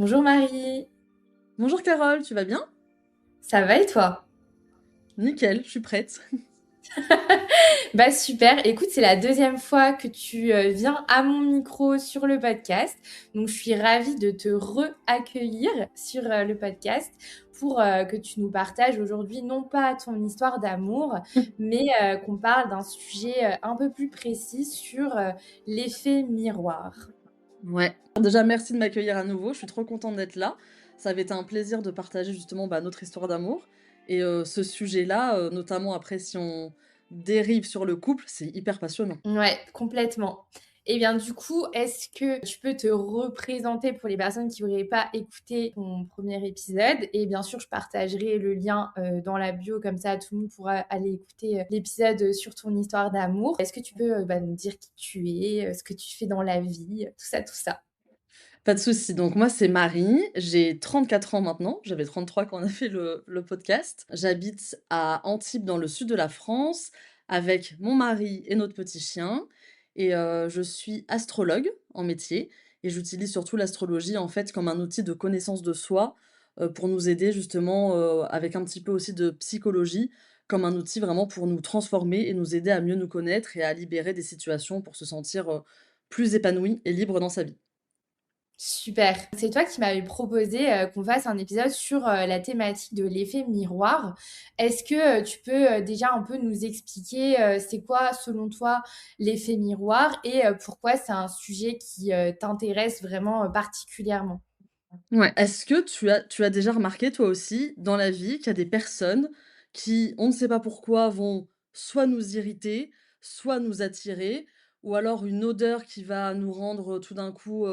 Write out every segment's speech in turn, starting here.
Bonjour Marie, Bonjour Carole, tu vas bien? ça va et toi? Nickel, je suis prête. Bah super, écoute, c'est la deuxième fois que tu viens à mon micro sur le podcast, donc je suis ravie de te re-accueillir sur le podcast pour que tu nous partages aujourd'hui non pas ton histoire d'amour, mais qu'on parle d'un sujet un peu plus précis sur l'effet miroir. Ouais. Déjà, merci de m'accueillir à nouveau, je suis trop contente d'être là. Ça avait été un plaisir de partager justement notre histoire d'amour. Et ce sujet-là, notamment après si on dérive sur le couple, c'est hyper passionnant. Ouais, complètement. Et bien du coup, est-ce que tu peux te représenter pour les personnes qui n'auraient pas écouté ton premier épisode? Et bien sûr, je partagerai le lien dans la bio, comme ça tout le monde pourra aller écouter l'épisode sur ton histoire d'amour. Est-ce que tu peux nous dire qui tu es, ce que tu fais dans la vie, tout ça, tout ça? Pas de souci. Donc moi, c'est Marie, j'ai 34 ans maintenant, j'avais 33 quand on a fait le podcast. J'habite à Antibes dans le sud de la France avec mon mari et notre petit chien et je suis astrologue en métier et j'utilise surtout l'astrologie, en fait, comme un outil de connaissance de soi, pour nous aider justement, avec un petit peu aussi de psychologie, comme un outil vraiment pour nous transformer et nous aider à mieux nous connaître et à libérer des situations pour se sentir, plus épanoui et libre dans sa vie. Super. C'est toi qui m'avais proposé qu'on fasse un épisode sur la thématique de l'effet miroir. Est-ce que tu peux déjà un peu nous expliquer c'est quoi selon toi l'effet miroir et pourquoi c'est un sujet qui t'intéresse vraiment particulièrement? Ouais. Est-ce que tu as déjà remarqué toi aussi dans la vie qu'il y a des personnes qui, on ne sait pas pourquoi, vont soit nous irriter, soit nous attirer, ou alors une odeur qui va nous rendre, tout d'un coup,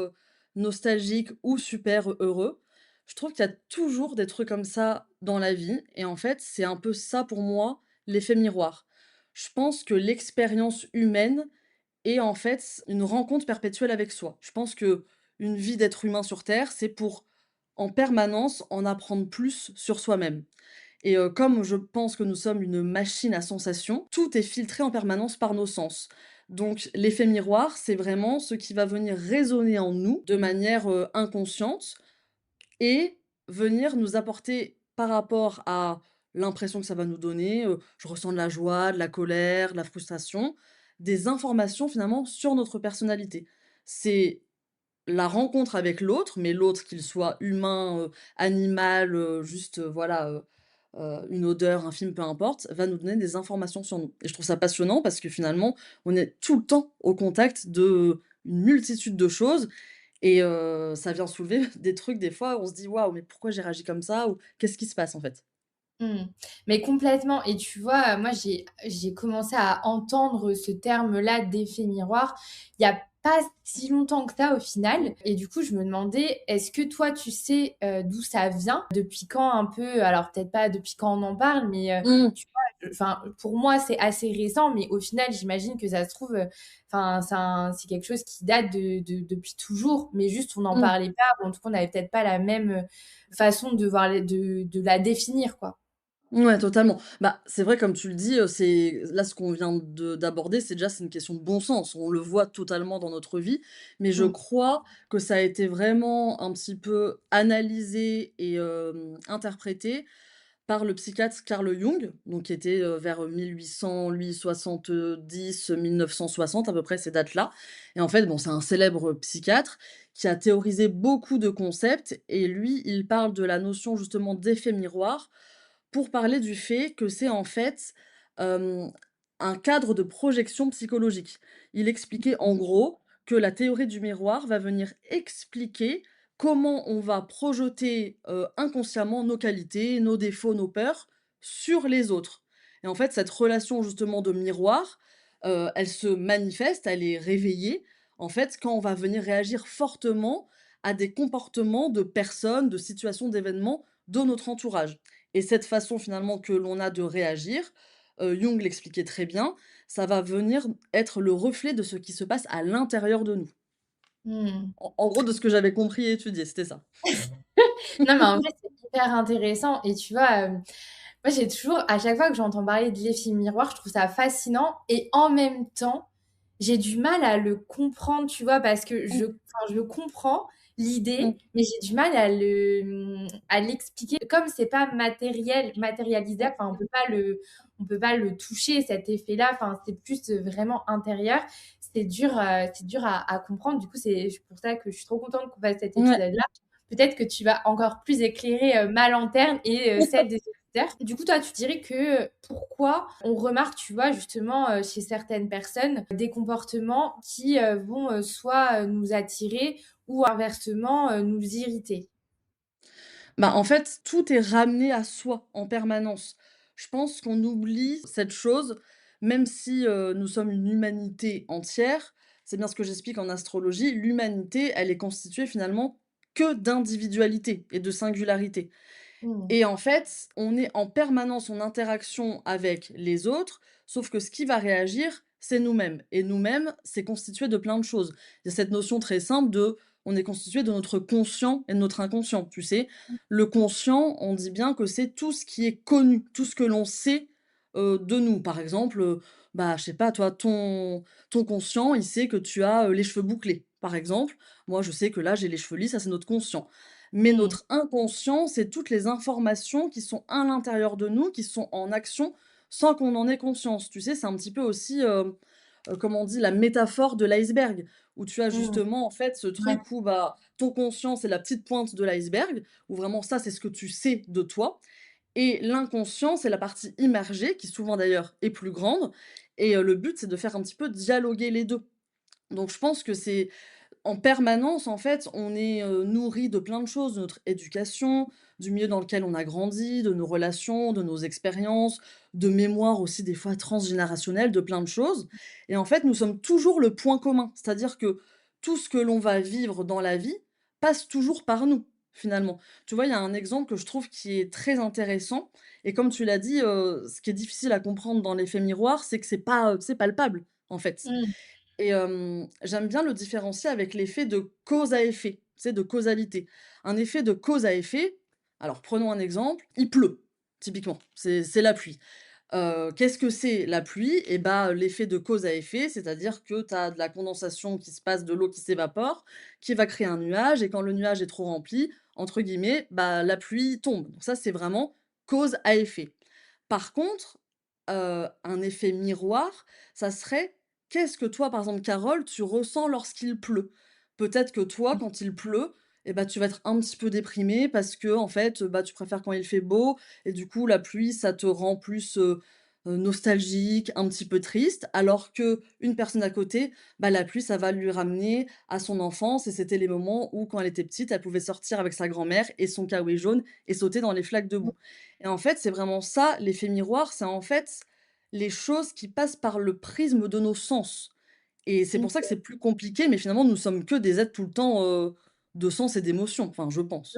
nostalgiques ou super heureux? Je trouve qu'il y a toujours des trucs comme ça dans la vie et en fait, c'est un peu ça pour moi l'effet miroir. Je pense que l'expérience humaine et en fait, une rencontre perpétuelle avec soi. Je pense que une vie d'être humain sur terre, c'est pour, en permanence, en apprendre plus sur soi-même et comme je pense que nous sommes une machine à sensations, tout est filtré en permanence par nos sens. Donc l'effet miroir, c'est vraiment ce qui va venir résonner en nous de manière, inconsciente et venir nous apporter par rapport à l'impression que ça va nous donner, je ressens de la joie, de la colère, de la frustration, des informations finalement sur notre personnalité. C'est la rencontre avec l'autre, mais l'autre qu'il soit humain, animal, juste, voilà, une odeur, un film, peu importe, va nous donner des informations sur nous et je trouve ça passionnant parce que finalement, on est tout le temps au contact de une multitude de choses et ça vient soulever des trucs des fois, on se dit: «Waouh, mais pourquoi j'ai réagi comme ça?» ou «Qu'est-ce qui se passe en fait?» Mmh. Mais complètement et tu vois, moi j'ai commencé à entendre ce terme-là d'effet miroir, il y a pas si longtemps que ça au final et du coup je me demandais, est-ce que toi tu sais, d'où ça vient? Depuis quand un peu? Alors peut-être pas depuis quand on en parle, mais Mmh. tu vois, enfin pour moi c'est assez récent, mais au final j'imagine que ça se trouve, enfin c'est quelque chose qui date de depuis toujours, mais juste on n'en Mmh. parlait pas ou en tout cas on n'avait peut-être pas la même, façon de voir les de la définir quoi. Ouais, totalement. Bah, c'est vrai comme tu le dis, c'est là ce qu'on vient de d'aborder, c'est une question de bon sens. On le voit totalement dans notre vie, mais je Mmh. crois que ça a été vraiment un petit peu analysé et interprété par le psychiatre Carl Jung, donc qui était, vers 1800, lui 70-1960 à peu près ces dates-là et en fait, bon, c'est un célèbre psychiatre qui a théorisé beaucoup de concepts et lui, il parle de la notion justement d'effet miroir pour parler du fait que c'est en fait, hem, un cadre de projection psychologique. Il expliquait en gros que la théorie du miroir va venir expliquer comment on va projeter, inconsciemment nos qualités, nos défauts, nos peurs sur les autres et en fait, cette relation justement de miroir, elle se manifeste, elle est réveillée, en fait, quand on va venir réagir fortement à des comportements de personnes, de situations, d'événements de notre entourage et cette façon finalement que l'on a de réagir, Jung l'expliquait très bien, ça va venir être le reflet de ce qui se passe à l'intérieur de nous. Mmh. En gros, de ce que j'avais compris et étudié, c'était ça. Non, mais en vrai, c'est hyper intéressant et tu vois, moi, j'ai toujours à chaque fois que j'entends parler de l'effet miroir, je trouve ça fascinant et en même temps, j'ai du mal à le comprendre, tu vois? Parce que je Mmh. enfin, je le comprends, l'idée, Mmh. mais j'ai du mal à l'expliquer. Comme c'est pas matérialisable, enfin, on peut pas le toucher, cet effet-là, enfin, c'est plus vraiment intérieur. C'est dur à comprendre. Du coup, c'est pour ça que je suis trop contente qu'on fasse cet Ouais. épisode-là. Peut-être que tu vas encore plus éclairer ma lanterne et celle des auditeurs. Du coup, toi, tu dirais que pourquoi on remarque, tu vois, justement, chez certaines personnes, des comportements qui vont soit nous attirer ou inversement nous irriter. Bah, en fait, tout est ramené à soi en permanence. Je pense qu'on oublie cette chose, même si, nous sommes une humanité entière. C'est bien ce que j'explique en astrologie. L'humanité, elle est constituée finalement que d'individualité et de singularité. Mmh. Et en fait, on est en permanence en interaction avec les autres, sauf que ce qui va réagir, c'est nous-mêmes. Et nous-mêmes, c'est constitué de plein de choses. Il y a cette notion très simple de on est constitué de notre conscient et de notre inconscient, tu sais? Le conscient, on dit bien que c'est tout ce qui est connu, tout ce que l'on sait, de nous. Par exemple, bah, je sais pas toi, ton conscient, il sait que tu as, les cheveux bouclés, par exemple. Moi, je sais que là, j'ai les cheveux lisses, ça, c'est notre conscient. Mais Mmh. notre inconscient, c'est toutes les informations qui sont à l'intérieur de nous, qui sont en action sans qu'on en ait conscience. Tu sais, c'est un petit peu aussi, comme on dit, la métaphore de l'iceberg, où tu as Mmh. justement, en fait, ce Ouais. truc où, bah, ton conscient, c'est la petite pointe de l'iceberg, où vraiment ça, c'est ce que tu sais de toi et l'inconscient, c'est la partie immergée, qui souvent d'ailleurs est plus grande et le but, c'est de faire un petit peu dialoguer les 2. Donc je pense que c'est en permanence, en fait, on est, nourri de plein de choses, de notre éducation, du milieu dans lequel on a grandi, de nos relations, de nos expériences, de mémoires aussi des fois transgénérationnelles, de plein de choses et en fait, nous sommes toujours le point commun. C'est-à-dire que tout ce que l'on va vivre dans la vie passe toujours par nous, finalement. Tu vois, il y a un exemple que je trouve qui est très intéressant et comme tu l'as dit, ce qui est difficile à comprendre dans l'effet miroir, c'est que c'est pas, tu sais, palpable, en fait. Mmh. Et j'aime bien le différencier avec l'effet de cause à effet, tu sais, de causalité. Un effet de cause à effet, alors prenons un exemple, il pleut, typiquement, c'est la pluie. Qu'est-ce que c'est la pluie? Et bah, l'effet de cause à effet, c'est-à-dire que tu as de la condensation qui se passe, de l'eau qui s'évapore, qui va créer un nuage et quand le nuage est trop «rempli», entre guillemets, bah, la pluie tombe. Donc ça, c'est vraiment cause à effet. Par contre, un effet miroir, ça serait: qu'est-ce que toi, par exemple, Carole, tu ressens lorsqu'il pleut? Peut-être que toi, quand il pleut et bah, tu vas être un petit peu déprimée parce que en fait, bah, tu préfères quand il fait beau et du coup, la pluie, ça te rend plus, nostalgique, un petit peu triste. Alors que une personne à côté, bah, la pluie, ça va lui ramener à son enfance et c'était les moments où, quand elle était petite, elle pouvait sortir avec sa grand-mère et son kawaii jaune et sauter dans les flaques de boue. Et en fait, c'est vraiment ça, l'effet miroir, c'est en fait les choses qui passent par le prisme de nos sens. Et c'est pour ça que OK. c'est plus compliqué, mais finalement, nous sommes que des êtres tout le temps, de sens et d'émotions, enfin, je pense.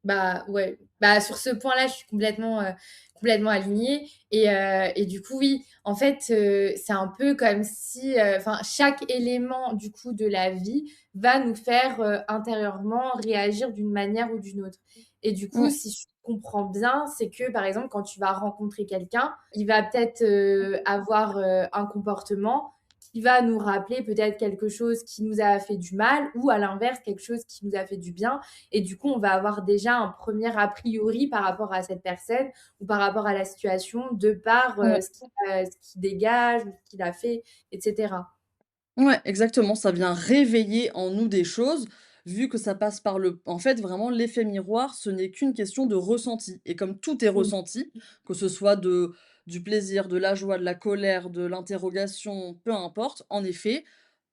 Bah, ouais, bah, sur ce point-là, je suis complètement alignée et du coup, oui, en fait, c'est un peu comme si, enfin, chaque élément, du coup, de la vie va nous faire, intérieurement réagir d'une manière ou d'une autre et du coup, Mmh, si je comprends bien, c'est que, par exemple, quand tu vas rencontrer quelqu'un, il va peut-être, avoir, un comportement qui va nous rappeler peut-être quelque chose qui nous a fait du mal ou à l'inverse, quelque chose qui nous a fait du bien et du coup, on va avoir déjà un premier a priori par rapport à cette personne ou par rapport à la situation de par ouais. ce qu'il dégage, ce qu'il a fait, etc. Ouais, exactement, ça vient réveiller en nous des choses, vu que ça passe par le en fait, vraiment, l'effet miroir, ce n'est qu'une question de ressenti et comme tout est Mm. ressenti, que ce soit du plaisir, de la joie, de la colère, de l'interrogation, peu importe, en effet,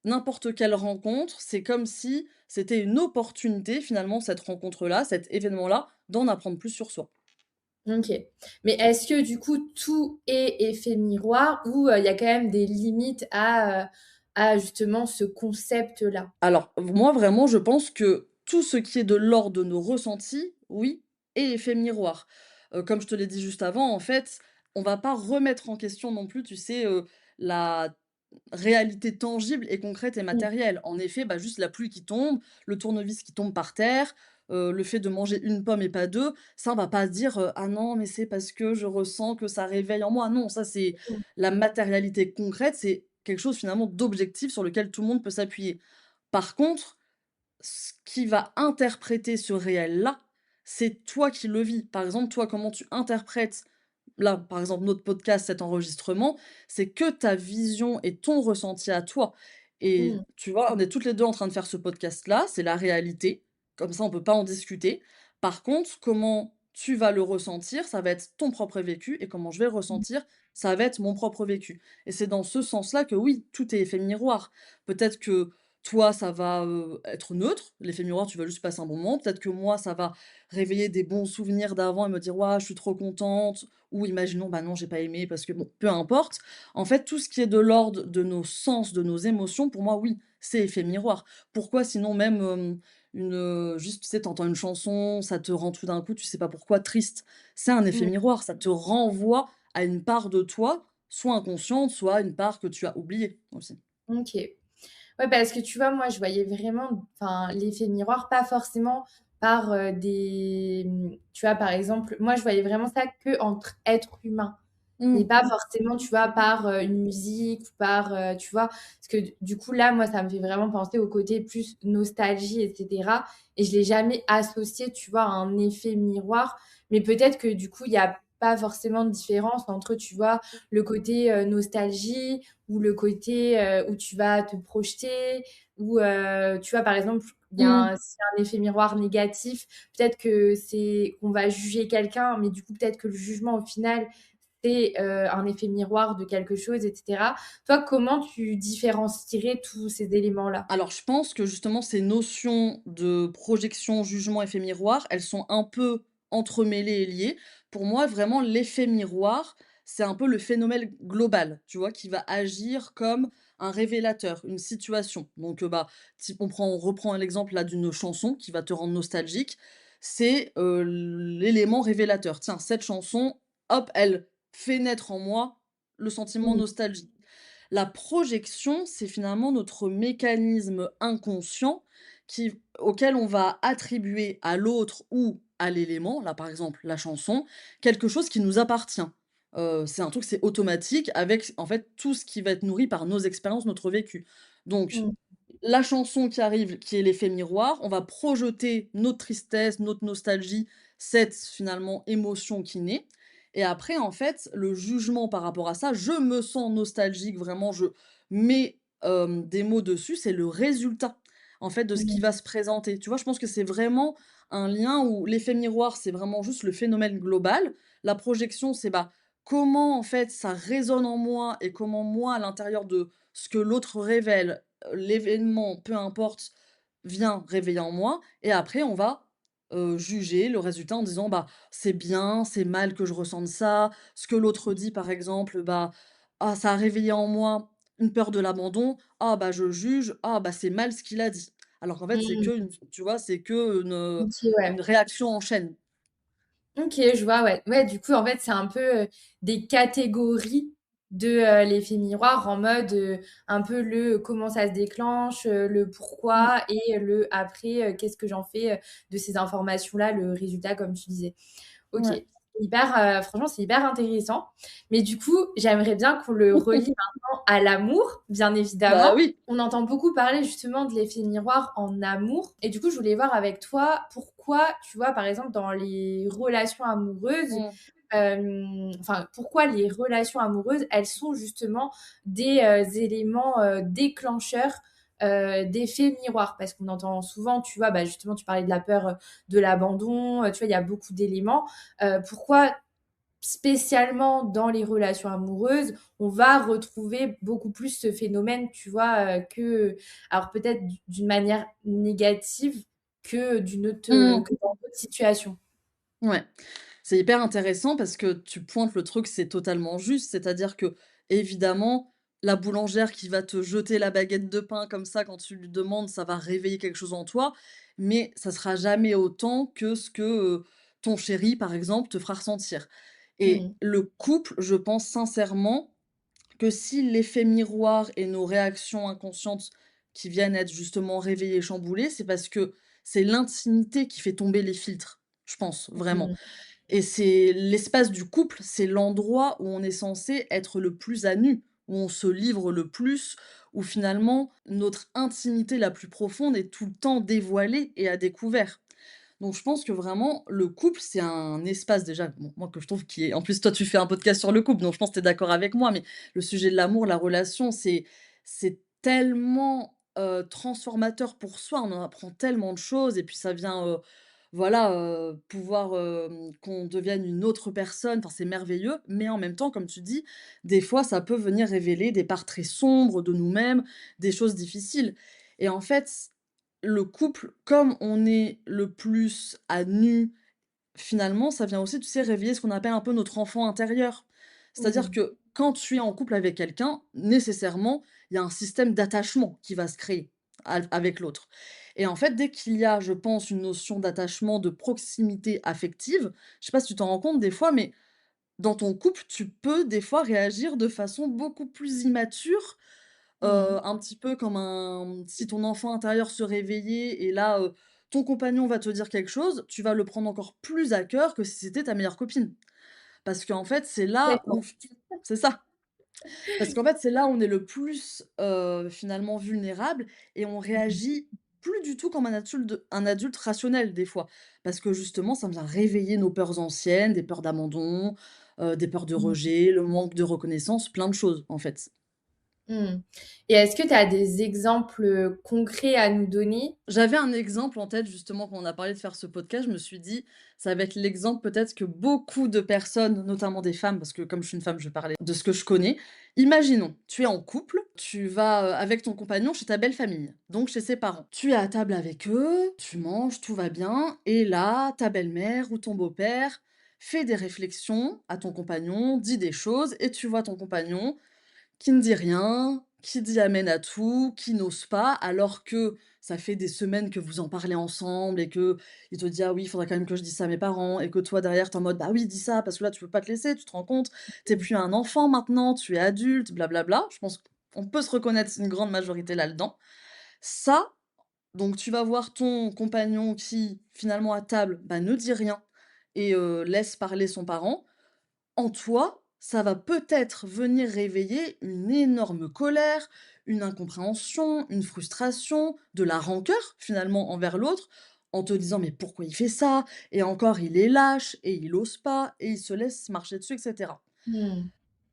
n'importe quelle rencontre, c'est comme si c'était une opportunité, finalement, cette rencontre-là, cet événement-là, d'en apprendre plus sur soi. Ok. Mais est-ce que du coup tout est effet miroir ou il y a quand même des limites à justement ce concept-là? Alors, moi, vraiment, je pense que tout ce qui est de l'ordre de nos ressentis, oui, est effet miroir. Comme je te l'ai dit juste avant, en fait, on va pas remettre en question non plus, tu sais, la réalité tangible et concrète et Mm. matérielle. En effet, bah, juste la pluie qui tombe, le tournevis qui tombe par terre, le fait de manger une pomme et pas 2, ça, on va pas se dire, «Ah non, mais c'est parce que je ressens que ça réveille en moi». Non, ça, c'est la matérialité concrète, c'est quelque chose finalement d'objectif sur lequel tout le monde peut s'appuyer. Par contre, ce qui va interpréter ce réel-là, c'est toi qui le vis. Par exemple, toi, comment tu interprètes, là, par exemple, notre podcast, cet enregistrement, c'est que ta vision et ton ressenti à toi. Et Mmh. tu vois, on est toutes les 2 en train de faire ce podcast-là, c'est la réalité. Comme ça, on peut pas en discuter. Par contre, comment tu vas le ressentir, ça va être ton propre vécu et comment je vais le Mmh. ressentir, ça va être mon propre vécu. Et c'est dans ce sens-là que oui, tout est effet miroir. Peut-être que toi, ça va, être neutre, l'effet miroir, tu vas juste passer un bon moment. Peut-être que moi, ça va réveiller des bons souvenirs d'avant et me dire: «Waouh, je suis trop contente», ou imaginons, bah, non, j'ai pas aimé parce que bon, peu importe. En fait, tout ce qui est de l'ordre de nos sens, de nos émotions, pour moi, oui, c'est effet miroir. Pourquoi sinon même, juste, tu sais, tu une chanson, ça te rend tout d'un coup, tu sais pas pourquoi, triste. C'est un effet Mmh. miroir, ça te renvoie à une part de toi, soit inconsciente, soit une part que tu as oubliée aussi. OK. Ouais, parce que tu vois, moi, je voyais vraiment, enfin, l'effet miroir, pas forcément par, tu vois, par exemple, moi, je voyais vraiment ça qu'entre êtres humains, mais Mmh. pas forcément, tu vois, par, une musique ou par, tu vois? Parce que du coup, là, moi, ça me fait vraiment penser au côté plus nostalgie et cetera et je l'ai jamais associé, tu vois, à un effet miroir, mais peut-être que du coup, il y a pas forcément de différence entre, tu vois, le côté, nostalgie ou le côté, où tu vas te projeter ou, tu vois, par exemple, il y a Mmh. s'il y a un effet miroir négatif, peut-être que c'est qu'on va juger quelqu'un, mais du coup, peut-être que le jugement, au final, c'est, un effet miroir de quelque chose et cetera. Toi, comment tu différencierais tous ces éléments-là? Alors, je pense que justement ces notions de projection, jugement, effet miroir, elles sont un peu entremêlées et liées. Pour moi, vraiment, l'effet miroir, c'est un peu le phénomène global, tu vois, qui va agir comme un révélateur, une situation. Donc, bah, si on reprend l'exemple là d'une chanson qui va te rendre nostalgique, c'est l'élément révélateur. Tiens, cette chanson, hop, elle fait naître en moi le sentiment Mmh. nostalgie. La projection, c'est finalement notre mécanisme inconscient auquel on va attribuer à l'autre ou à l'élément, là par exemple la chanson, quelque chose qui nous appartient. C'est un truc, c'est automatique avec en fait tout ce qui va être nourri par nos expériences, notre vécu. Donc Mmh. la chanson qui arrive, qui est l'effet miroir, on va projeter notre tristesse, notre nostalgie, cette finalement émotion qui naît. Et après, en fait, le jugement par rapport à ça, je me sens nostalgique, vraiment, je mets des mots dessus, c'est le résultat, en fait, de ce qui Mmh. va se présenter. Tu vois, je pense que c'est vraiment un lien où l'effet miroir, c'est vraiment juste le phénomène global. La projection, c'est bah, comment, en fait, ça résonne en moi et comment moi, à l'intérieur de ce que l'autre révèle, l'événement, peu importe, vient réveiller en moi et après on va, juger le résultat en disant: «Bah, c'est bien, c'est mal que je ressente ça». Ce que l'autre dit par exemple, bah: «Ah, ça a réveillé en moi une peur de l'abandon. Ah bah, je juge. Ah bah, c'est mal ce qu'il a dit». Alors qu'en fait, c'est Mmh. que une tu vois, c'est que OK, ouais. une réaction en chaîne. OK, je vois, ouais. Ouais, du coup, en fait, c'est un peu, des catégories de, l'effet miroir en mode, un peu le comment ça se déclenche, le Mmh, pourquoi et le après, qu'est-ce que j'en fais, de ces informations-là, le résultat comme tu disais. OK. ouais. Hyper, franchement, c'est hyper intéressant. Mais du coup, j'aimerais bien qu'on le relie maintenant à l'amour, bien Bah évidemment. oui. On entend beaucoup parler justement de l'effet miroir en amour. Et du coup, je voulais voir avec toi pourquoi, tu vois, par exemple, dans les relations amoureuses, Mmh. enfin, pourquoi les relations amoureuses, elles sont justement des éléments déclencheurs d'effets miroirs. Parce qu'on entend souvent, tu vois, bah, justement, tu parlais de la peur de l'abandon, tu vois, il y a beaucoup d'éléments. Pourquoi spécialement dans les relations amoureuses, on va retrouver beaucoup plus ce phénomène, tu vois, que, alors peut-être d'une manière négative que d'une autre, Mmh. que dans d'autres situations. Ouais. C'est hyper intéressant parce que tu pointes le truc, c'est totalement juste. C'est-à-dire que, évidemment, la boulangère qui va te jeter la baguette de pain comme ça quand tu lui demandes, ça va réveiller quelque chose en toi, mais ça sera jamais autant que ce que, ton chéri, par exemple, te fera ressentir. Et Mmh. le couple, je pense sincèrement que si l'effet miroir et nos réactions inconscientes qui viennent être justement réveillées, chamboulées, c'est parce que c'est l'intimité qui fait tomber les filtres, je pense, vraiment. Mmh. Et c'est l'espace du couple, c'est l'endroit où on est censé être le plus à nu où on se livre le plus, où finalement notre intimité la plus profonde est tout le temps dévoilée et à découvert. Donc je pense que vraiment le couple, c'est un espace déjà, bon, moi que je trouve qui est en plus toi tu fais un podcast sur le couple, donc je pense que tu es d'accord avec moi, mais le sujet de l'amour, la relation, c'est tellement, transformateur pour soi, on en apprend tellement de choses et puis ça vient, voilà, pouvoir, qu'on devienne une autre personne, enfin c'est merveilleux, mais en même temps, comme tu dis, des fois ça peut venir révéler des parts très sombres de nous-mêmes, des choses difficiles et en fait, le couple, comme on est le plus à nu, finalement, ça vient aussi, tu sais, réveiller ce qu'on appelle un peu notre enfant intérieur. C'est-à-dire Mmh. que quand tu es en couple avec quelqu'un, nécessairement, il y a un système d'attachement qui va se créer avec l'autre. Et en fait, dès qu'il y a, je pense, une notion d'attachement, de proximité affective, je sais pas si tu t'en rends compte des fois, mais dans ton couple, tu peux des fois réagir de façon beaucoup plus immature. Mmh. Un petit peu comme si ton enfant intérieur se réveillait et là, ton compagnon va te dire quelque chose, tu vas le prendre encore plus à cœur que si c'était ta meilleure copine. Parce qu'en fait, c'est là où D'accord. c'est ça. Parce qu'en fait, c'est là où on est le plus, finalement vulnérable et on Mmh. réagit plus du tout comme un adulte rationnel des fois. Parce que justement, ça vient réveiller nos peurs anciennes, des peurs d'abandon, des peurs de Mmh. rejet, le manque de reconnaissance, plein de choses en fait. Mmh. Et est-ce que tu as des exemples, concrets à nous donner? J'avais un exemple en tête justement quand on a parlé de faire ce podcast, je me suis dit: «Ça va être l'exemple peut-être que beaucoup de personnes, notamment des femmes», parce que comme je suis une femme, je vais parler de ce que je connais. Imaginons, tu es en couple, tu vas, avec ton compagnon chez ta belle famille, donc chez ses parents. Tu es à table avec eux, tu manges, tout va bien et là, ta belle-mère ou ton beau-père fait des réflexions à ton compagnon, dit des choses et tu vois ton compagnon qui ne dit rien, qui dit amen à tout, qui n'ose pas, alors que ça fait des semaines que vous en parlez ensemble et que il te dit: «Ah oui, il faudrait quand même que je dise ça à mes parents» et que toi derrière tu es en mode: «Bah oui, dis ça parce que là tu peux pas te laisser, tu te rends compte? Tu es plus un enfant maintenant, tu es adulte, blablabla». Je pense qu'on peut se reconnaître une grande majorité là-dedans. Ça, donc tu vas voir ton compagnon qui, finalement à table, bah, ne dit rien et laisse parler son parent. En toi, ça va peut-être venir réveiller une énorme colère, une incompréhension, une frustration, de la rancœur finalement envers l'autre, en te disant mais pourquoi il fait ça? Et encore il est lâche et il ose pas et il se laisse marcher dessus, etc. Mmh.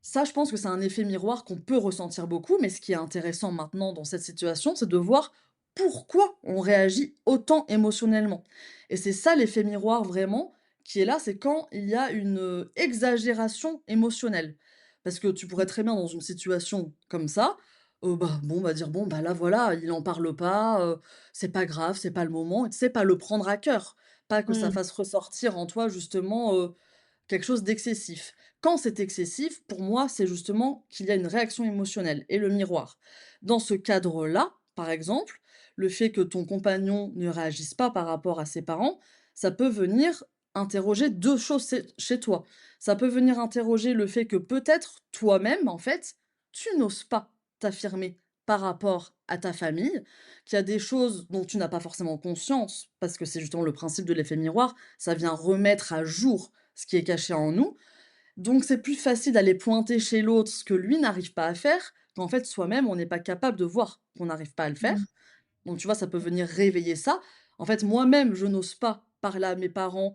Ça, je pense que c'est un effet miroir qu'on peut ressentir beaucoup, mais ce qui est intéressant maintenant dans cette situation, c'est de voir pourquoi on réagit autant émotionnellement. Et c'est ça l'effet miroir vraiment qui est là, c'est quand il y a une exagération émotionnelle. Parce que tu pourrais très bien dans une situation comme ça, bah, bon, on va dire bon, bah là voilà, il en parle pas, c'est pas grave, c'est pas le moment, et tu sais, pas le prendre à cœur, pas que ça Mmh. fasse ressortir en toi justement quelque chose d'excessif. Quand c'est excessif, pour moi, c'est justement qu'il y a une réaction émotionnelle et le miroir. Dans ce cadre-là, par exemple, le fait que ton compagnon ne réagisse pas par rapport à ses parents, ça peut venir interroger 2 choses chez toi. Ça peut venir interroger le fait que peut-être toi-même, en fait, tu n'oses pas t'affirmer par rapport à ta famille, qu'il y a des choses dont tu n'as pas forcément conscience, parce que c'est justement le principe de l'effet miroir, ça vient remettre à jour ce qui est caché en nous. Donc c'est plus facile d'aller pointer chez l'autre ce que lui n'arrive pas à faire, qu'en fait soi-même on n'est pas capable de voir qu'on n'arrive pas à le Mmh. faire. Donc tu vois, ça peut venir réveiller ça. En fait, moi-même, je n'ose pas parler à mes parents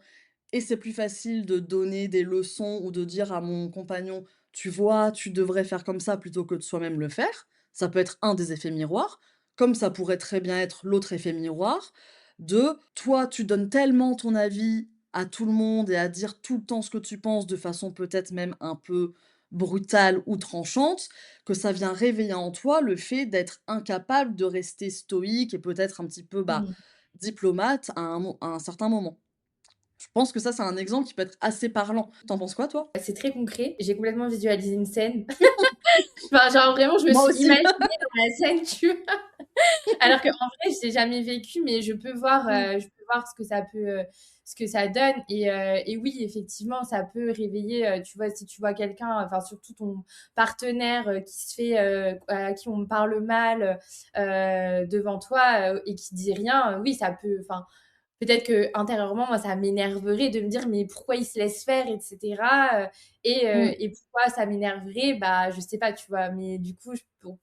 et c'est plus facile de donner des leçons ou de dire à mon compagnon: «Tu vois, tu devrais faire comme ça», plutôt que de soi-même le faire. Ça peut être un des effets miroirs, comme ça pourrait très bien être l'autre effet miroir de: toi, tu donnes tellement ton avis à tout le monde et à dire tout le temps ce que tu penses de façon peut-être même un peu brutale ou tranchante, que ça vient réveiller en toi le fait d'être incapable de rester stoïque et peut-être un petit peu, bah, Mmh. diplomate à un certain moment. Je pense que ça, c'est un exemple qui peut être assez parlant. T'en penses quoi, toi? C'est très concret. J'ai complètement visualisé une scène. Enfin, genre vraiment, je me Moi suis aussi. imaginée dans la scène, tu vois? Alors qu'en vrai, je l'ai jamais vécu, mais Mmh. je peux voir ce que ça peut, ce que ça donne et oui, effectivement, ça peut réveiller, tu vois, si tu vois quelqu'un, enfin, surtout ton partenaire, qui se fait, à qui on parle mal, devant toi, et qui dit rien, oui, ça peut enfin, peut-être que intérieurement, moi, ça m'énerverait de me dire: «Mais pourquoi il se laisse faire?» et cetera, Mmh. et pourquoi ça m'énerverait? Bah, je sais pas, tu vois? Mais du coup,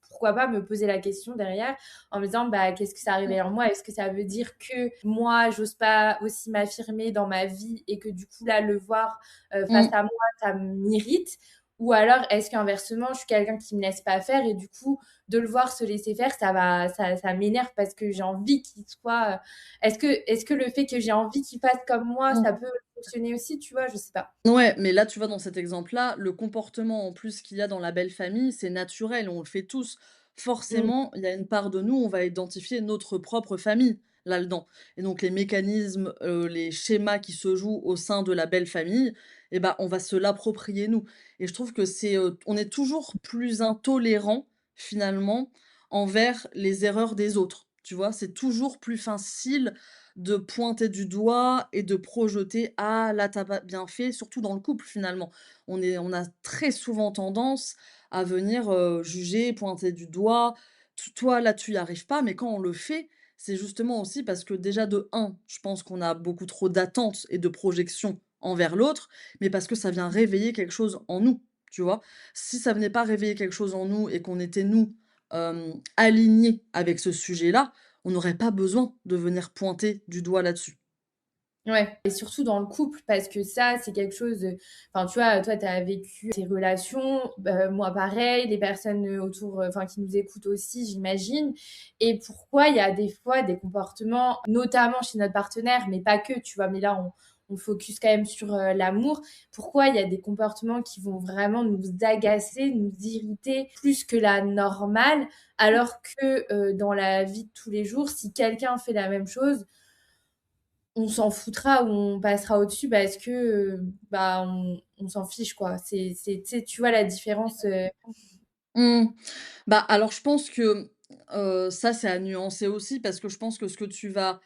pourquoi pas me poser la question derrière en me disant: «Bah, qu'est-ce que ça réveille en moi? Est-ce que ça veut dire que moi, j'ose pas aussi m'affirmer dans ma vie et que du coup, là, le voir, face Mmh. à moi, ça m'irrite? Ou alors est-ce qu'inversement, je suis quelqu'un qui me laisse pas faire et du coup, de le voir se laisser faire, ça m'énerve parce que j'ai envie qu'il soit, est-ce que le fait que j'ai envie qu'il fasse comme moi, Mmh. ça peut fonctionner aussi, tu vois? Je sais pas. Ouais, mais là, tu vois, dans cet exemple-là, le comportement en plus qu'il y a dans la belle famille, c'est naturel, on le fait tous. Mmh. Forcément, il y a une part de nous, on va identifier notre propre famille là-dedans. Et donc les mécanismes, les schémas qui se jouent au sein de la belle famille, eh ben, on va se l'approprier nous. Et je trouve que on est toujours plus intolérant finalement envers les erreurs des autres. Tu vois, c'est toujours plus facile de pointer du doigt et de projeter: «Ah là, tu pas bien fait», surtout dans le couple finalement. On a très souvent tendance à venir, juger, pointer du doigt: Toi là, tu y arrives pas», mais quand on le fait, c'est justement aussi parce que déjà de un, je pense qu'on a beaucoup trop d'attentes et de projections envers l'autre, mais parce que ça vient réveiller quelque chose en nous, tu vois? Si ça venait pas réveiller quelque chose en nous et qu'on était nous, alignés avec ce sujet-là, on n'aurait pas besoin de venir pointer du doigt là-dessus. Ouais et surtout dans le couple parce que ça, c'est quelque chose, enfin, tu vois, toi, tu as vécu tes relations, moi pareil, les personnes, autour, enfin, qui nous écoutent aussi, j'imagine et pourquoi il y a des fois des comportements, notamment chez notre partenaire, mais pas que, tu vois? Mais là, on focus quand même sur, l'amour. Pourquoi il y a des comportements qui vont vraiment nous agacer, nous irriter plus que la normale, alors que, dans la vie de tous les jours, si quelqu'un fait la même chose, on s'en foutra ou on passera au-dessus parce que, bah, on s'en fiche, quoi. Tu sais, tu vois la différence, Mmh. Bah, alors je pense que, ça, c'est à nuancer aussi parce que je pense que ce que tu vas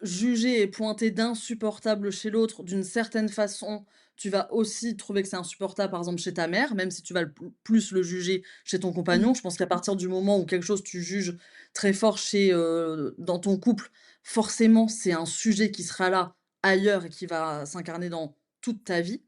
juger et pointer d'insupportable chez l'autre, d'une certaine façon, tu vas aussi trouver que c'est insupportable, par exemple, chez ta mère, même si tu vas plus le juger chez ton mmh, compagnon. Je pense qu'à partir du moment où quelque chose tu juges très fort dans ton couple, forcément, c'est un sujet qui sera là ailleurs et qui va s'incarner dans toute ta vie.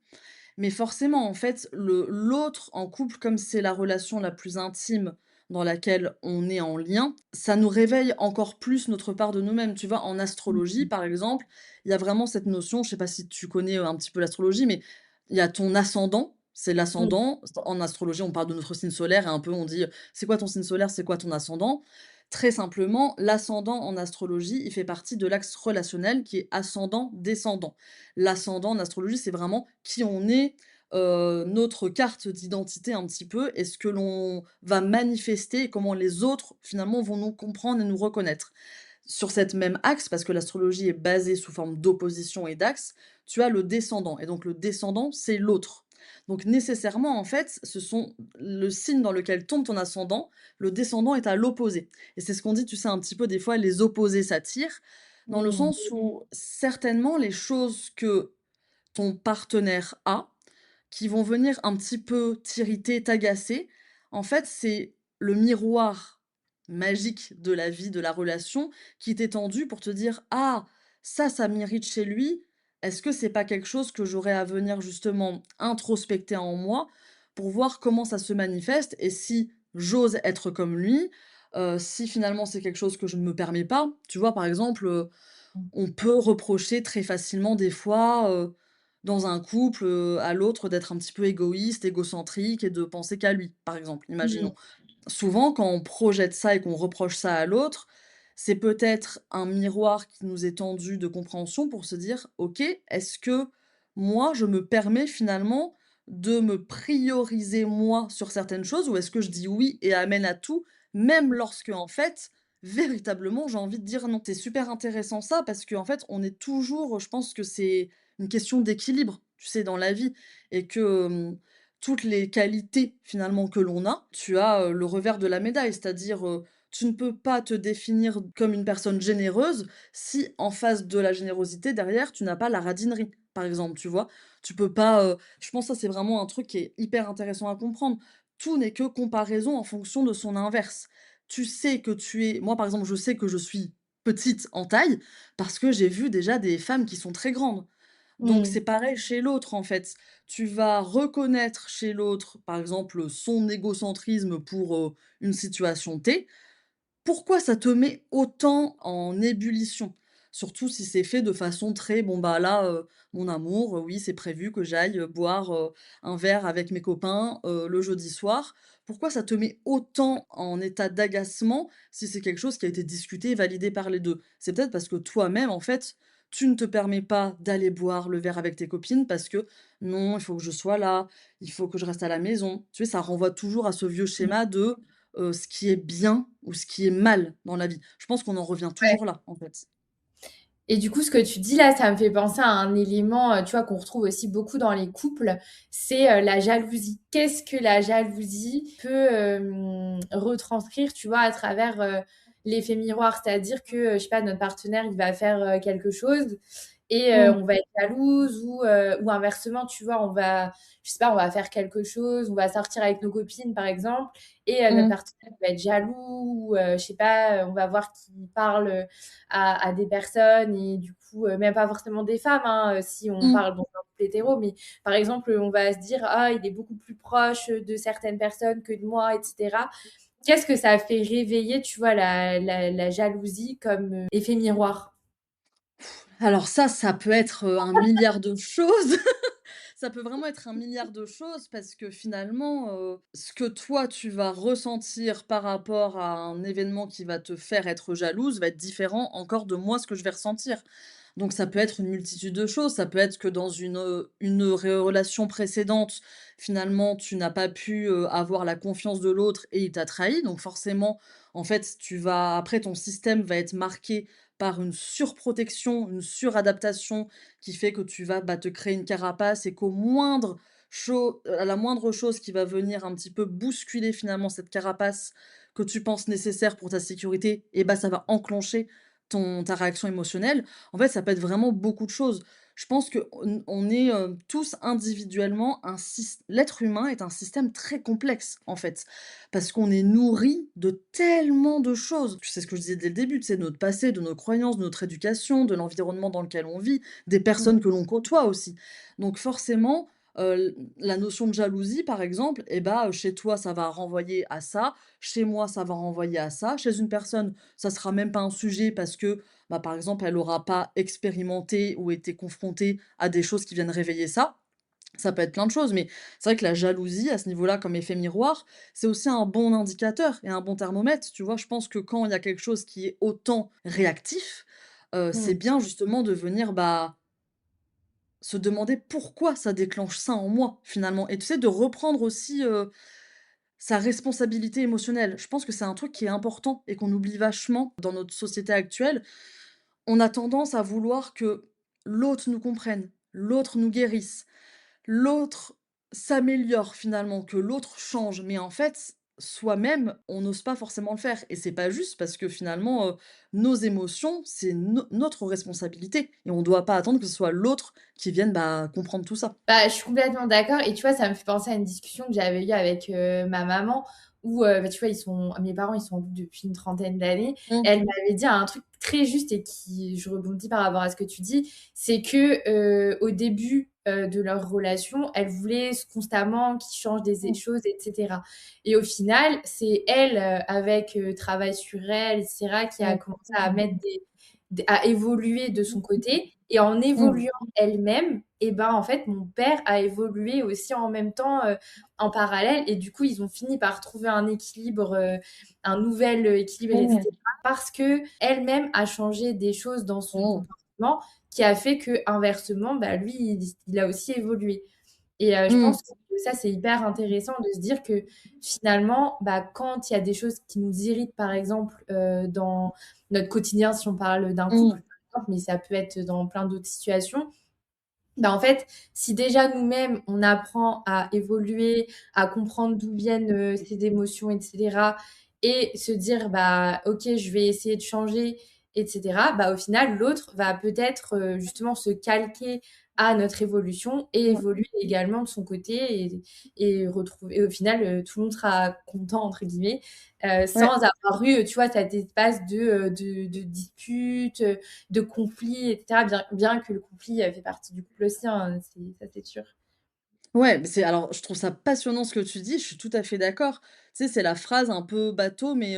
Mais forcément, en fait, l'autre en couple, comme c'est la relation la plus intime dans laquelle on est en lien, ça nous réveille encore plus notre part de nous-mêmes. Tu vois, en astrologie, mmh, par exemple, il y a vraiment cette notion, je sais pas si tu connais, un petit peu l'astrologie, mais il y a ton ascendant, c'est mmh, l'ascendant. En astrologie, on parle de notre signe solaire et un peu on dit: «C'est quoi ton signe solaire? C'est quoi ton ascendant?» Très simplement, l'ascendant en astrologie, il fait partie de l'axe relationnel qui est ascendant-descendant. L'ascendant en astrologie, c'est vraiment qui on est, notre carte d'identité un petit peu et ce que l'on va manifester et comment les autres finalement vont nous comprendre et nous reconnaître. Sur cette même axe, parce que l'astrologie est basée sous forme d'opposition et d'axe, tu as le descendant et donc le descendant, c'est l'autre. Donc nécessairement, en fait, ce sont le signe dans lequel tombe ton ascendant, le descendant est à l'opposé et c'est ce qu'on dit, tu sais, un petit peu des fois: «Les opposés s'attirent», dans le mmh, sens où certainement les choses que ton partenaire a, qui vont venir un petit peu t'irriter, t'agacer. En fait, c'est le miroir magique de la vie, de la relation, qui t'est tendu pour te dire: «Ah, ça m'irrite chez lui. Est-ce que c'est pas quelque chose que j'aurais à venir justement introspecter en moi pour voir comment ça se manifeste et si j'ose être comme lui, si finalement c'est quelque chose que je ne me permets pas?» Tu vois, par exemple, mmh, on peut reprocher très facilement des fois, dans un couple, à l'autre d'être un petit peu égoïste, égocentrique et de penser qu'à lui, par exemple, mmh, imaginons. Souvent, quand on projette ça et qu'on reproche ça à l'autre, c'est peut-être un miroir qui nous est tendu de compréhension pour se dire: «OK, est-ce que moi, je me permets finalement de me prioriser moi sur certaines choses ou est-ce que je dis oui et amène à tout, même lorsque en fait, véritablement, j'ai envie de dire non?» C'est super intéressant ça parce qu'en fait, on est toujours, je pense que c'est une question d'équilibre, tu sais, dans la vie et que, toutes les qualités finalement que l'on a, tu as, le revers de la médaille. C'est-à-dire, tu ne peux pas te définir comme une personne généreuse si en face de la générosité derrière, tu n'as pas la radinerie, par exemple, tu vois? Tu peux pas, je pense que ça c'est vraiment un truc qui est hyper intéressant à comprendre. Tout n'est que comparaison en fonction de son inverse. Tu sais que tu es moi par exemple, je sais que je suis petite en taille parce que j'ai vu déjà des femmes qui sont très grandes. Donc Mmh. c'est pareil chez l'autre, en fait. Tu vas reconnaître chez l'autre, par exemple, son égocentrisme pour, une situation T. Pourquoi ça te met autant en ébullition? Surtout si c'est fait de façon très: «Bon, bah, là, mon amour, oui, c'est prévu que j'aille, boire, un verre avec mes copains, le jeudi soir». Pourquoi ça te met autant en état d'agacement si c'est quelque chose qui a été discuté et validé par les 2? C'est peut-être parce que toi-même, en fait, tu ne te permets pas d'aller boire le verre avec tes copines parce que: «Non, il faut que je sois là, il faut que je reste à la maison». Tu sais, ça renvoie toujours à ce vieux schéma de ce qui est bien ou ce qui est mal dans la vie. Je pense qu'on en revient Ouais. toujours là, en fait. Et du coup, ce que tu dis là, ça me fait penser à un élément, tu vois, qu'on retrouve aussi beaucoup dans les couples, c'est, la jalousie. Qu'est-ce que la jalousie peut, retranscrire, tu vois, à travers, l'effet miroir? C'est-à-dire que, je sais pas, notre partenaire, il va faire, quelque chose et Mmh. on va être jalouse ou inversement, tu vois, on va je sais pas, on va faire quelque chose, on va sortir avec nos copines, par exemple et notre Mmh. partenaire va être jaloux ou je sais pas, on va voir qu'il parle, à des personnes et du coup, même pas forcément des femmes, hein, si on Mmh. parle dans un couple hétéro, mais par exemple, on va se dire: «Ah, il est beaucoup plus proche de certaines personnes que de moi» et cetera. Qu'est-ce que ça fait réveiller, tu vois, la jalousie comme, effet miroir? Alors ça peut être, 1 000 000 de choses. Ça peut vraiment être 1 000 000 de choses parce que finalement, ce que toi tu vas ressentir par rapport à un événement qui va te faire être jalouse va être différent encore de moi ce que je vais ressentir. Donc ça peut être une multitude de choses, ça peut être que dans une relation précédente, finalement tu n'as pas pu, avoir la confiance de l'autre et il t'a trahi. Donc forcément, en fait, tu vas après ton système va être marqué par une surprotection, une suradaptation qui fait que tu vas, bah, te créer une carapace et à la moindre chose qui va venir un petit peu bousculer finalement cette carapace que tu penses nécessaire pour ta sécurité et bah, ça va enclencher ta réaction émotionnelle. En fait, ça peut être vraiment beaucoup de choses. Je pense qu'on est, tous individuellement l'être humain est un système très complexe, en fait, parce qu'on est nourri de tellement de choses. Tu sais ce que je disais dès le début, tu sais, de notre passé, de nos croyances, de notre éducation, de l'environnement dans lequel on vit, des personnes Mmh. que l'on côtoie aussi. Donc forcément, la notion de jalousie, par exemple, et bah, chez toi, ça va renvoyer à ça, chez moi, ça va renvoyer à ça, chez une personne, ça sera même pas un sujet parce que, bah, par exemple, elle aura pas expérimenté ou été confrontée à des choses qui viennent réveiller ça. Ça peut être plein de choses, mais c'est vrai que la jalousie, à ce niveau-là, comme effet miroir, c'est aussi un bon indicateur et un bon thermomètre, tu vois? Je pense que quand il y a quelque chose qui est autant réactif, c'est Mmh. bien justement de venir, bah, se demander pourquoi ça déclenche ça en moi, finalement et tu sais, de reprendre aussi, sa responsabilité émotionnelle. Je pense que c'est un truc qui est important et qu'on oublie vachement dans notre société actuelle. On a tendance à vouloir que l'autre nous comprenne, l'autre nous guérisse, l'autre s'améliore finalement, que l'autre change. Mais en fait, soi-même, on n'ose pas forcément le faire et c'est pas juste parce que finalement, nos émotions, c'est notre responsabilité et on doit pas attendre que ce soit l'autre qui vienne, bah, comprendre tout ça. Bah, je suis complètement d'accord et tu vois, ça me fait penser à une discussion que j'avais eue avec, ma maman où, bah, tu vois, mes parents, ils sont en couple depuis une trentaine d'années. Mmh. Elle m'avait dit un truc très juste et qui je rebondis par rapport à ce que tu dis, c'est que, au début, de leur relation, elle voulait constamment qu'ils changent des Mmh. choses et cetera et au final, c'est elle, avec, travail sur elle et cetera, qui a Mmh. commencé à mettre à évoluer de son côté et en Mmh. évoluant elle-même et ben, en fait, mon père a évolué aussi en même temps, en parallèle et du coup, ils ont fini par trouver un équilibre, un nouvel, équilibre et Mmh. cetera parce qu'elle-même a changé des choses dans son Mmh. comportement qui a fait qu'inversement, bah, lui, il a aussi évolué et je Mmh. pense que ça, c'est hyper intéressant de se dire que finalement, bah, quand il y a des choses qui nous irritent, par exemple, dans notre quotidien, si on parle d'un couple, Mmh. par exemple, mais ça peut être dans plein d'autres situations, bah, en fait, si déjà nous-mêmes, on apprend à évoluer, à comprendre d'où viennent, ces émotions et cetera et se dire: «Bah, OK, je vais essayer de changer» etc., bah, au final, l'autre va peut-être justement se calquer à notre évolution et Ouais. évoluer également de son côté et retrouver, et au final, tout le monde sera content, entre guillemets, sans Ouais. avoir eu, tu vois, cet espace de dispute, de conflit, etc. Bien que le conflit fait partie du couple aussi, hein, ça c'est sûr. Ouais, mais alors je trouve ça passionnant ce que tu dis, je suis tout à fait d'accord. Tu sais, c'est la phrase un peu bateau, mais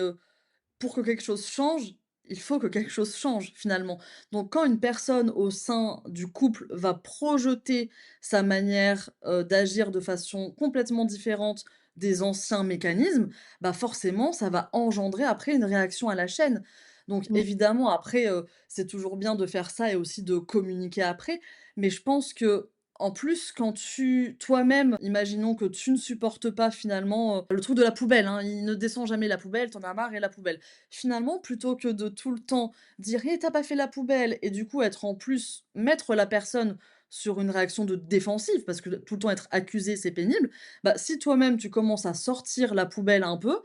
pour que quelque chose change, il faut que quelque chose change finalement. Donc quand une personne au sein du couple va projeter sa manière, d'agir de façon complètement différente des anciens mécanismes, bah, forcément ça va engendrer après une réaction à la chaîne. Donc Mmh. évidemment après, c'est toujours bien de faire ça et aussi de communiquer après, mais je pense que en plus, quand tu toi-même, imaginons que tu ne supportes pas finalement, le truc de la poubelle, hein, il ne descend jamais la poubelle, t'en as marre et la poubelle. Finalement, plutôt que de tout le temps dire: «Eh, tu pas fait la poubelle» et du coup être en plus mettre la personne sur une réaction de défensive, parce que tout le temps être accusé, c'est pénible. Bah, si toi-même tu commences à sortir la poubelle un peu,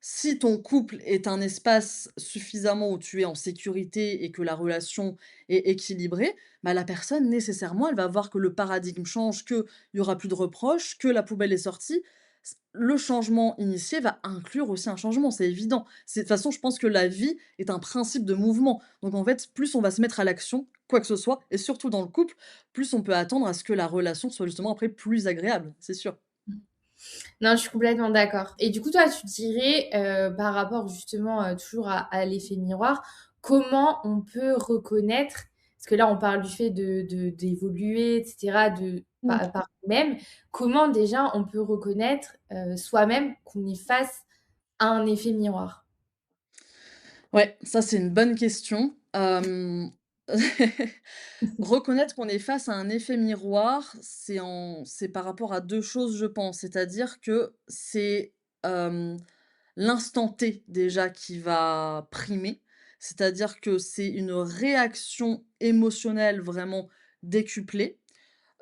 si ton couple est un espace suffisamment où tu es en sécurité et que la relation est équilibrée, bah, la personne nécessairement, elle va voir que le paradigme change, qu'il y aura plus de reproches, que la poubelle est sortie. Le changement initié va inclure aussi un changement, c'est évident. De toute façon, je pense que la vie est un principe de mouvement. Donc en fait, plus on va se mettre à l'action, quoi que ce soit, et surtout dans le couple, plus on peut attendre à ce que la relation soit justement après plus agréable, c'est sûr. Non, je suis complètement d'accord. Et du coup, toi, tu dirais, par rapport justement, toujours à l'effet miroir, comment on peut reconnaître, parce que là, on parle du fait d'évoluer, et cetera, par nous-mêmes. Comment déjà on peut reconnaître, soi-même qu'on est face à un effet miroir? Ouais, ça c'est une bonne question. Reconnaître qu'on est face à un effet miroir, c'est par rapport à 2 choses, je pense. C'est-à-dire que c'est, hem, l'instant T déjà qui va primer. C'est-à-dire que c'est une réaction émotionnelle vraiment décuplée.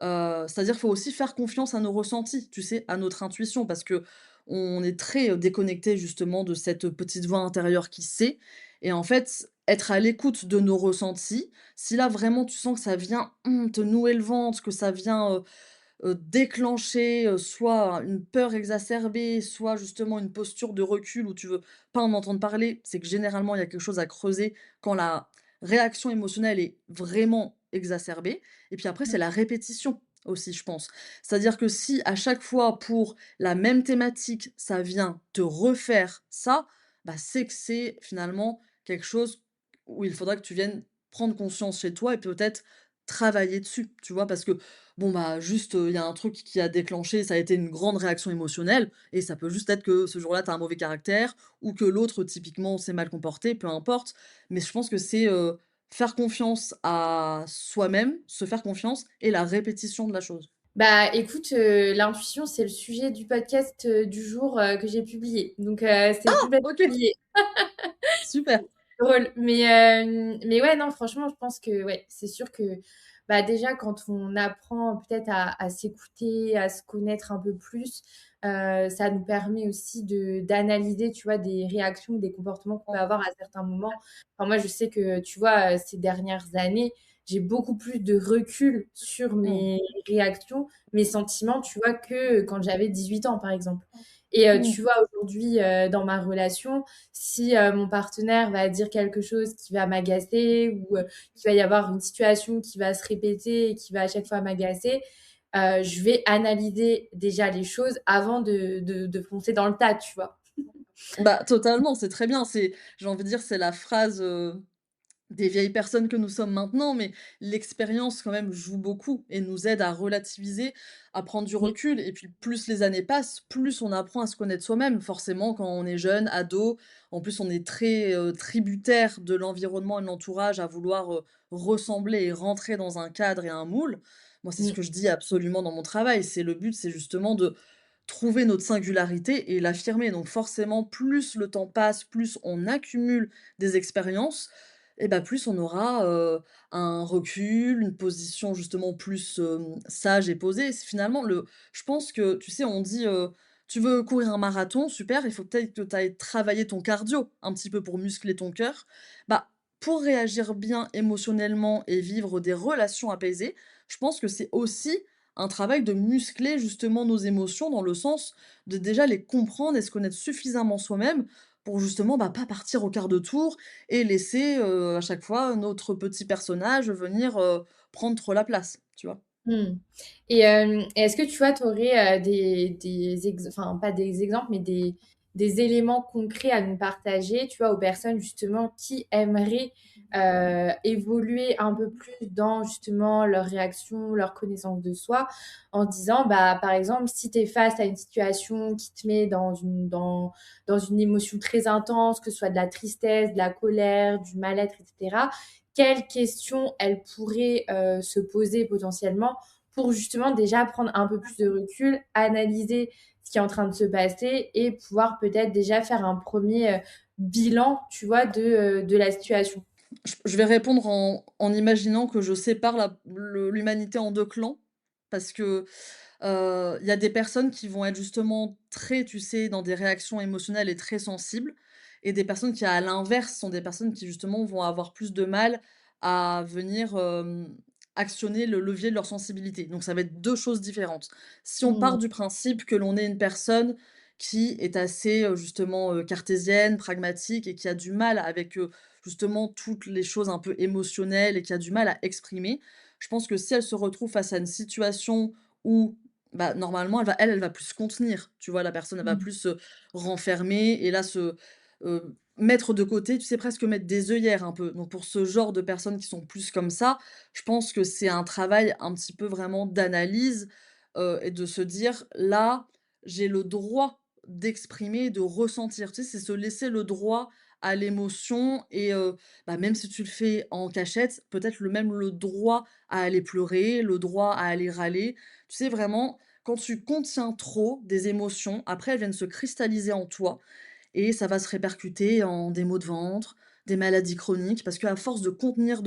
C'est-à-dire qu'il faut aussi faire confiance à nos ressentis, tu sais, à notre intuition, parce que on est très, déconnecté justement de cette petite voix intérieure qui sait et en fait, être à l'écoute de nos ressentis, si là vraiment tu sens que ça vient, te nouer le ventre, que ça vient, déclencher, soit une peur exacerbée, soit justement une posture de recul où tu veux pas en entendre parler, c'est que généralement il y a quelque chose à creuser quand la réaction émotionnelle est vraiment exacerbée et puis après c'est la répétition aussi je pense. C'est-à-dire que si à chaque fois pour la même thématique, ça vient te refaire ça, bah, c'est que c'est finalement quelque chose où il faudra que tu viennes prendre conscience chez toi et peut-être travailler dessus, tu vois? Parce que bon, bah, juste, il y a un truc qui a déclenché, ça a été une grande réaction émotionnelle et ça peut juste être que ce jour-là, tu as un mauvais caractère ou que l'autre, typiquement, s'est mal comporté, peu importe. Mais je pense que c'est, faire confiance à soi-même, se faire confiance et la répétition de la chose. Bah, écoute, l'intuition, c'est le sujet du podcast, du jour, que j'ai publié. Donc, c'est complètement OK, lié. super. Drôle. Mais ouais, non, franchement, je pense que ouais, c'est sûr que bah, déjà, quand on apprend peut-être à s'écouter, à se connaître un peu plus, ça nous permet aussi d'analyser, tu vois, des réactions, des comportements qu'on peut avoir à certains moments. Enfin, moi, je sais que, tu vois, ces dernières années, j'ai beaucoup plus de recul sur Mmh. mes réactions, mes sentiments, tu vois, que quand j'avais 18 ans, par exemple. Et Mmh. tu vois, aujourd'hui, dans ma relation, si mon partenaire va dire quelque chose qui va m'agacer ou qu'il va y avoir une situation qui va se répéter et qui va à chaque fois m'agacer, je vais analyser déjà les choses avant de foncer dans le tas, tu vois. Bah, totalement, c'est très bien. J'ai envie de dire, c'est la phrase, des vieilles personnes que nous sommes maintenant, mais l'expérience quand même joue beaucoup et nous aide à relativiser, à prendre du Mm. recul et puis plus les années passent, plus on apprend à se connaître soi-même. Forcément, quand on est jeune, ado, en plus on est très, tributaire de l'environnement et de l'entourage à vouloir, ressembler et rentrer dans un cadre et un moule. Moi, c'est ce Mm. que je dis absolument dans mon travail, le but, c'est justement de trouver notre singularité et l'affirmer. Donc forcément, plus le temps passe, plus on accumule des expériences et bah, plus on aura, un recul, une position justement plus, sage et posée. C'est finalement le je pense que, tu sais, on dit, «Tu veux courir un marathon, super, il faut peut-être que tu ailles travailler ton cardio un petit peu pour muscler ton cœur». Bah, pour réagir bien émotionnellement et vivre des relations apaisées, je pense que c'est aussi un travail de muscler justement nos émotions dans le sens de déjà les comprendre et se connaître suffisamment soi-même pour justement, bah, pas partir au quart de tour et laisser, à chaque fois notre petit personnage venir, prendre trop la place, tu vois? Mmh. Et est-ce que tu vois, tu aurais, des ex enfin pas des exemples, mais des éléments concrets à nous partager, tu vois, aux personnes justement qui aimeraient, évoluer un peu plus dans justement leur réaction, leur connaissance de soi, en disant, bah, par exemple, si tu es face à une situation qui te met dans une émotion très intense, que ce soit de la tristesse, de la colère, du mal-être et cetera, quelles questions elle pourrait, se poser potentiellement pour justement déjà prendre un peu plus de recul, analyser ce qui est en train de se passer et pouvoir peut-être déjà faire un premier bilan, tu vois, de la situation. Je vais répondre en imaginant que je sépare l'humanité en 2 clans parce que, il y a des personnes qui vont être justement très, tu sais, dans des réactions émotionnelles et très sensibles et des personnes qui, à l'inverse, sont des personnes qui justement vont avoir plus de mal à venir, actionner le levier de leur sensibilité. Donc ça va être 2 choses différentes. Si on part Mmh. du principe que l'on est une personne qui est assez, justement, cartésienne, pragmatique et qui a du mal avec, justement toutes les choses un peu émotionnelles et qui a du mal à exprimer, je pense que si elle se retrouve face à une situation où, bah, normalement, elle va plus se contenir, tu vois? La personne, elle va Mmh. plus se renfermer et là mettre de côté, tu sais, presque mettre des œillères un peu. Donc pour ce genre de personnes qui sont plus comme ça, je pense que c'est un travail un petit peu vraiment d'analyse, et de se dire: «Là, j'ai le droit d'exprimer, de ressentir». Tu sais, c'est se laisser le droit à l'émotion et bah, même si tu le fais en cachette, peut-être le droit à aller pleurer, le droit à aller râler. Tu sais, vraiment, quand tu contiens trop des émotions, après elles viennent se cristalliser en toi et ça va se répercuter en des maux de ventre, des maladies chroniques, parce qu'à force de contenir,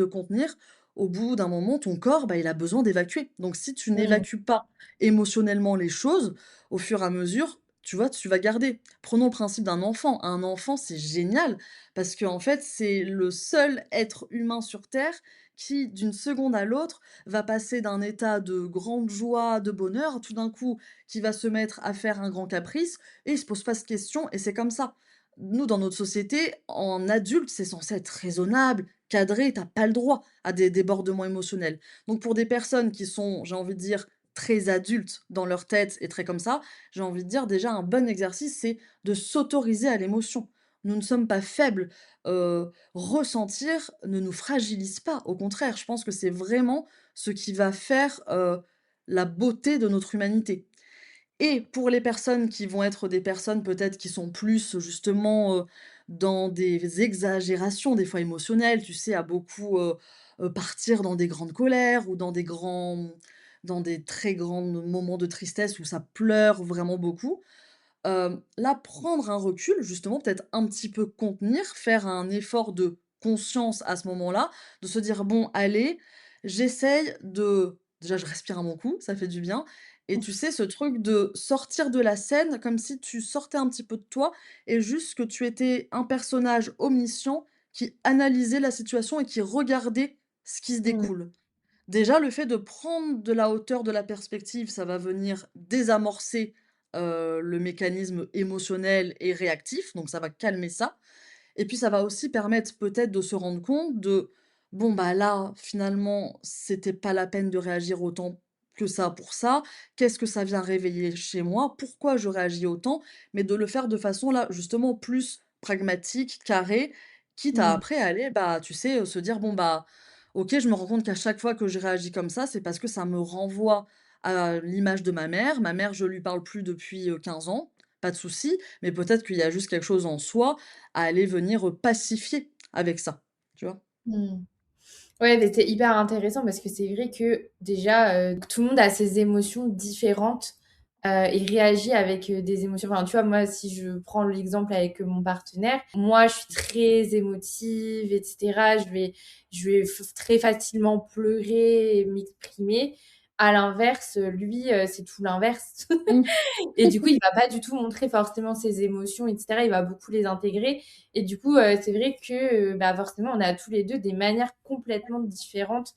au bout d'un moment, ton corps, bah, il a besoin d'évacuer. Donc si tu Mmh. n'évacues pas émotionnellement les choses, au fur et à mesure, tu vois, tu vas garder. Prenons le principe d'un enfant. Un enfant, c'est génial parce qu'en fait, c'est le seul être humain sur Terre qui, d'une seconde à l'autre, va passer d'un état de grande joie, de bonheur, tout d'un coup, qui va se mettre à faire un grand caprice et il se pose pas de questions et c'est comme ça. Nous, dans notre société, en adulte, c'est censé être raisonnable, cadré, tu pas le droit à des débordements émotionnels. Donc pour des personnes qui sont, j'ai envie de dire, très adultes dans leur tête et très comme ça, j'ai envie de dire déjà un bon exercice, c'est de s'autoriser à l'émotion. Nous ne sommes pas faibles. Ressentir ne nous fragilise pas. Au contraire, je pense que c'est vraiment ce qui va faire, la beauté de notre humanité. Et pour les personnes qui vont être des personnes peut-être qui sont plus justement, dans des exagérations des fois émotionnelles, tu sais, à beaucoup, partir dans des grandes colères ou dans des très grands moments de tristesse où ça pleure vraiment beaucoup. Là, prendre un recul, justement, peut-être un petit peu contenir, faire un effort de conscience à ce moment-là, de se dire: «Bon, allez, j'essaye de» déjà, je respire un bon coup, ça fait du bien et tu sais, ce truc de sortir de la scène comme si tu sortais un petit peu de toi et juste que tu étais un personnage omniscient qui analysait la situation et qui regardait ce qui se Mmh. découle. Déjà, le fait de prendre de la hauteur, de la perspective, ça va venir désamorcer, le mécanisme émotionnel et réactif, donc ça va calmer ça et puis ça va aussi permettre peut-être de se rendre compte de: «Bon, bah, là, finalement, c'était pas la peine de réagir autant que ça pour ça. Qu'est-ce que ça vient réveiller chez moi? Pourquoi je réagis autant?» mais de le faire de façon, là, justement plus pragmatique, carrée, quitte à Mmh. après aller, bah, tu sais, se dire: «Bon, bah, OK, je me rends compte qu'à chaque fois que je réagis comme ça, c'est parce que ça me renvoie à l'image de ma mère. Ma mère, je lui parle plus depuis, 15 ans, pas de souci, mais peut-être qu'il y a juste quelque chose en soi à aller venir, pacifier avec ça, tu vois? Mmh. Ouais, mais c'est hyper intéressant parce que c'est vrai que déjà, tout le monde a ses émotions différentes, et réagit avec, des émotions enfin, tu vois, moi, si je prends l'exemple avec, mon partenaire, moi, je suis très émotive et cetera. Je vais très facilement pleurer et m'exprimer. À l'inverse, lui, c'est tout l'inverse. Mmh. Et du coup, il va pas du tout montrer forcément ses émotions, et cetera. Il va beaucoup les intégrer. Et du coup, c'est vrai que, bah, forcément, on a tous les 2 des manières complètement différentes,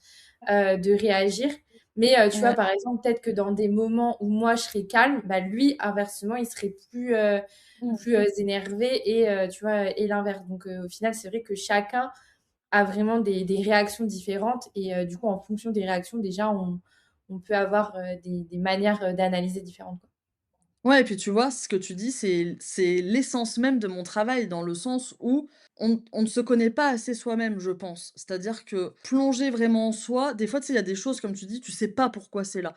de réagir. Mais, tu vois, Ouais. par exemple, peut-être que dans des moments où moi je serais calme, bah, lui, inversement, il serait Mmh. plus, énervé et tu vois? Et l'inverse. Donc, au final, c'est vrai que chacun a vraiment des réactions différentes et du coup, en fonction des réactions, déjà, on peut avoir, des manières, d'analyser différentes, quoi. Ouais et puis tu vois, ce que tu dis, c'est l'essence même de mon travail dans le sens où on ne se connaît pas assez soi-même, je pense. C'est-à-dire que plonger vraiment en soi, des fois, tu sais, il y a des choses, comme tu dis, tu sais pas pourquoi c'est là.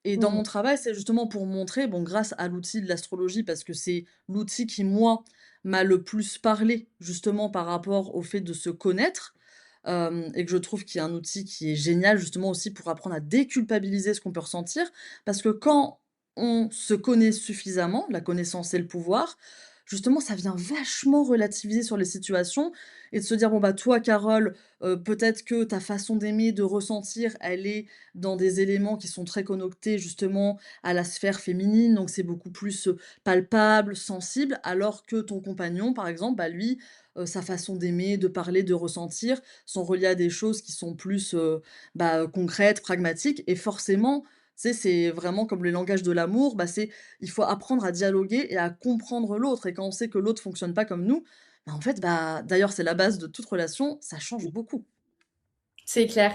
Et dans Mmh. mon travail, c'est justement pour montrer, bon, grâce à l'outil de l'astrologie, parce que c'est l'outil qui, moi, m'a le plus parlé, justement, par rapport au fait de se connaître, et que je trouve qu'il y a un outil qui est génial, justement, aussi pour apprendre à déculpabiliser ce qu'on peut ressentir. Parce que quand on se connaît suffisamment, la connaissance et le pouvoir, justement, ça vient vachement relativiser sur les situations et de se dire: «Bon, bah, toi, Carole, peut-être que ta façon d'aimer, de ressentir, elle est dans des éléments qui sont très connectés justement à la sphère féminine, donc c'est beaucoup plus, palpable, sensible, alors que ton compagnon, par exemple, bah, lui, sa façon d'aimer, de parler, de ressentir sont reliées à des choses qui sont plus, bah, concrètes, pragmatiques et forcément, tu sais, c'est vraiment comme le langage de l'amour, bah, c'est il faut apprendre à dialoguer et à comprendre l'autre et quand on sait que l'autre fonctionne pas comme nous, bah, en fait, bah, d'ailleurs, c'est la base de toute relation, ça change beaucoup. C'est clair.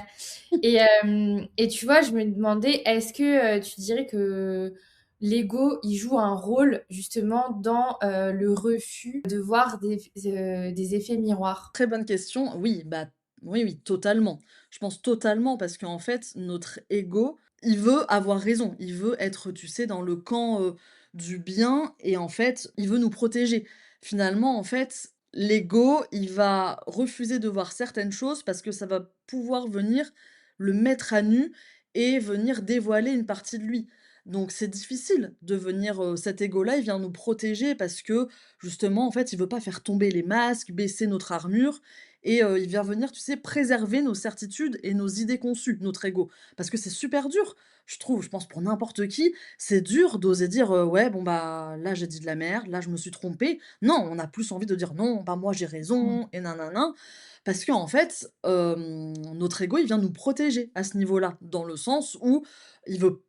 Et tu vois, je me demandais, est-ce que, tu dirais que l'ego, il joue un rôle justement dans, le refus de voir des effets miroirs? Très bonne question. Oui, bah, oui, oui, totalement. Je pense totalement parce qu'en fait, notre ego, il veut avoir raison. Il veut être, tu sais, dans le camp, du bien et en fait, il veut nous protéger. Finalement, en fait, l'ego, il va refuser de voir certaines choses parce que ça va pouvoir venir le mettre à nu et venir dévoiler une partie de lui. Donc c'est difficile de venir, cet ego-là, il vient nous protéger parce que justement, en fait, il veut pas faire tomber les masques, baisser notre armure et il vient venir, tu sais, préserver nos certitudes et nos idées conçues, notre ego. Parce que c'est super dur, je trouve, je pense pour n'importe qui, c'est dur d'oser dire, «Ouais, bon, bah, là, j'ai dit de la merde, là, je me suis trompé». Non, on a plus envie de dire: «Non, bah, moi, j'ai Mmh. raison et nin parce qu'en fait, notre ego, il vient nous protéger à ce niveau-là, dans le sens où il veut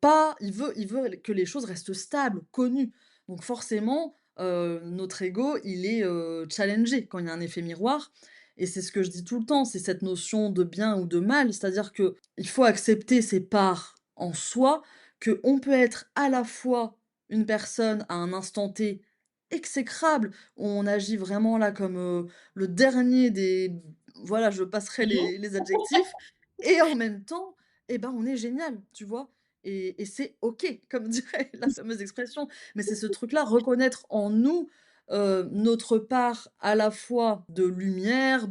que les choses restent stables, connues. Donc forcément, notre ego, il est, challengé quand il y a un effet miroir et c'est ce que je dis tout le temps, c'est cette notion de bien ou de mal. C'est-à-dire que il faut accepter ses parts en soi, qu'on peut être à la fois une personne à un instant T exécrable, où on agit vraiment là comme, le dernier des voilà, je passerai Mmh. les adjectifs et en même temps, eh ben, on est génial, tu vois? Et c'est OK, comme dirait la fameuse expression. Mais c'est ce truc-là, reconnaître en nous, notre part à la fois de lumière,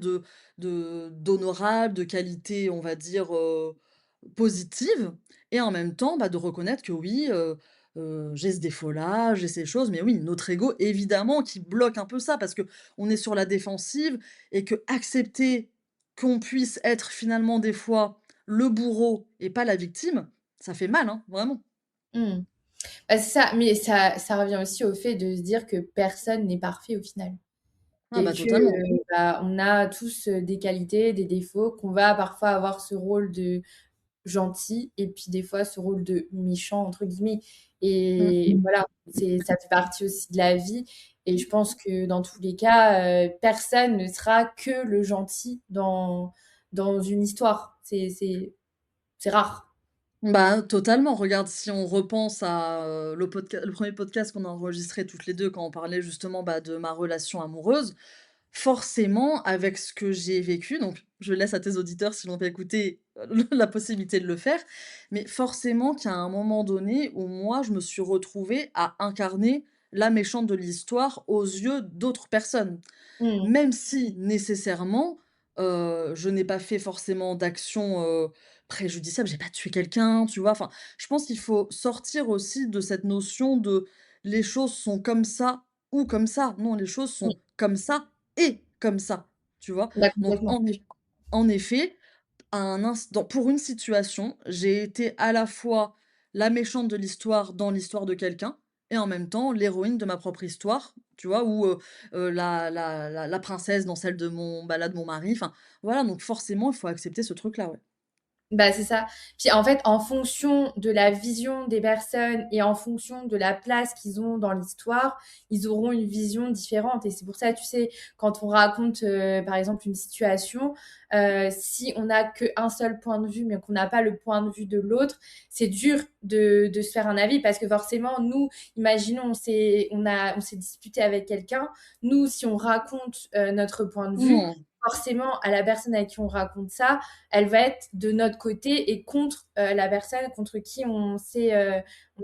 d'honorable, de qualité, on va dire, positive et en même temps, bah, de reconnaître que oui, j'ai ce défaut-là, j'ai ces choses. Mais oui, notre ego évidemment qui bloque un peu ça parce que on est sur la défensive et que accepter qu'on puisse être finalement des fois le bourreau et pas la victime, ça fait mal, hein, vraiment. Mmh. Bah, c'est ça, mais ça revient aussi au fait de se dire que personne n'est parfait au final Ah et bah que, totalement. bah, on a tous, des qualités, des défauts, qu'on va parfois avoir ce rôle de gentil et puis des fois ce rôle de «méchant» entre guillemets Mmh. et voilà, ça fait partie aussi de la vie et je pense que dans tous les cas, personne ne sera que le gentil dans une histoire. C'est rare. Bah, totalement. Regarde, si on repense à, le premier podcast qu'on a enregistré toutes les 2 quand on parlait justement, bah, de ma relation amoureuse, forcément avec ce que j'ai vécu, donc je laisse à tes auditeurs s'ils l'ont pas écouté, la possibilité de le faire, mais forcément qu'il y a un moment donné où moi je me suis retrouvée à incarner la méchante de l'histoire aux yeux d'autres personnes. Mmh. Même si nécessairement, je n'ai pas fait forcément d'action, préjudiciable, j'ai pas tué quelqu'un, tu vois? Enfin, je pense qu'il faut sortir aussi de cette notion de: «Les choses sont comme ça ou comme ça». Non, les choses Mmh. sont comme ça et comme ça, tu vois? Bah, Donc complètement. en effet, à un instant pour une situation, j'ai été à la fois la méchante de l'histoire dans l'histoire de quelqu'un et en même temps l'héroïne de ma propre histoire, tu vois? Ou, la princesse dans celle de de mon mari, enfin, voilà, donc forcément, il faut accepter ce truc-là, ouais. Bah, c'est ça. Puis en fait, en fonction de la vision des personnes et en fonction de la place qu'ils ont dans l'histoire, ils auront une vision différente. Et c'est pour ça, tu sais, quand on raconte, par exemple, une situation, si on n'a qu'un seul point de vue, mais qu'on n'a pas le point de vue de l'autre, c'est dur de se faire un avis parce que forcément, nous, imaginons, on s'est disputé avec quelqu'un. Nous, si on raconte notre point de vue, Mmh. forcément, à la personne à qui on raconte ça, elle va être de notre côté et contre la personne contre qui on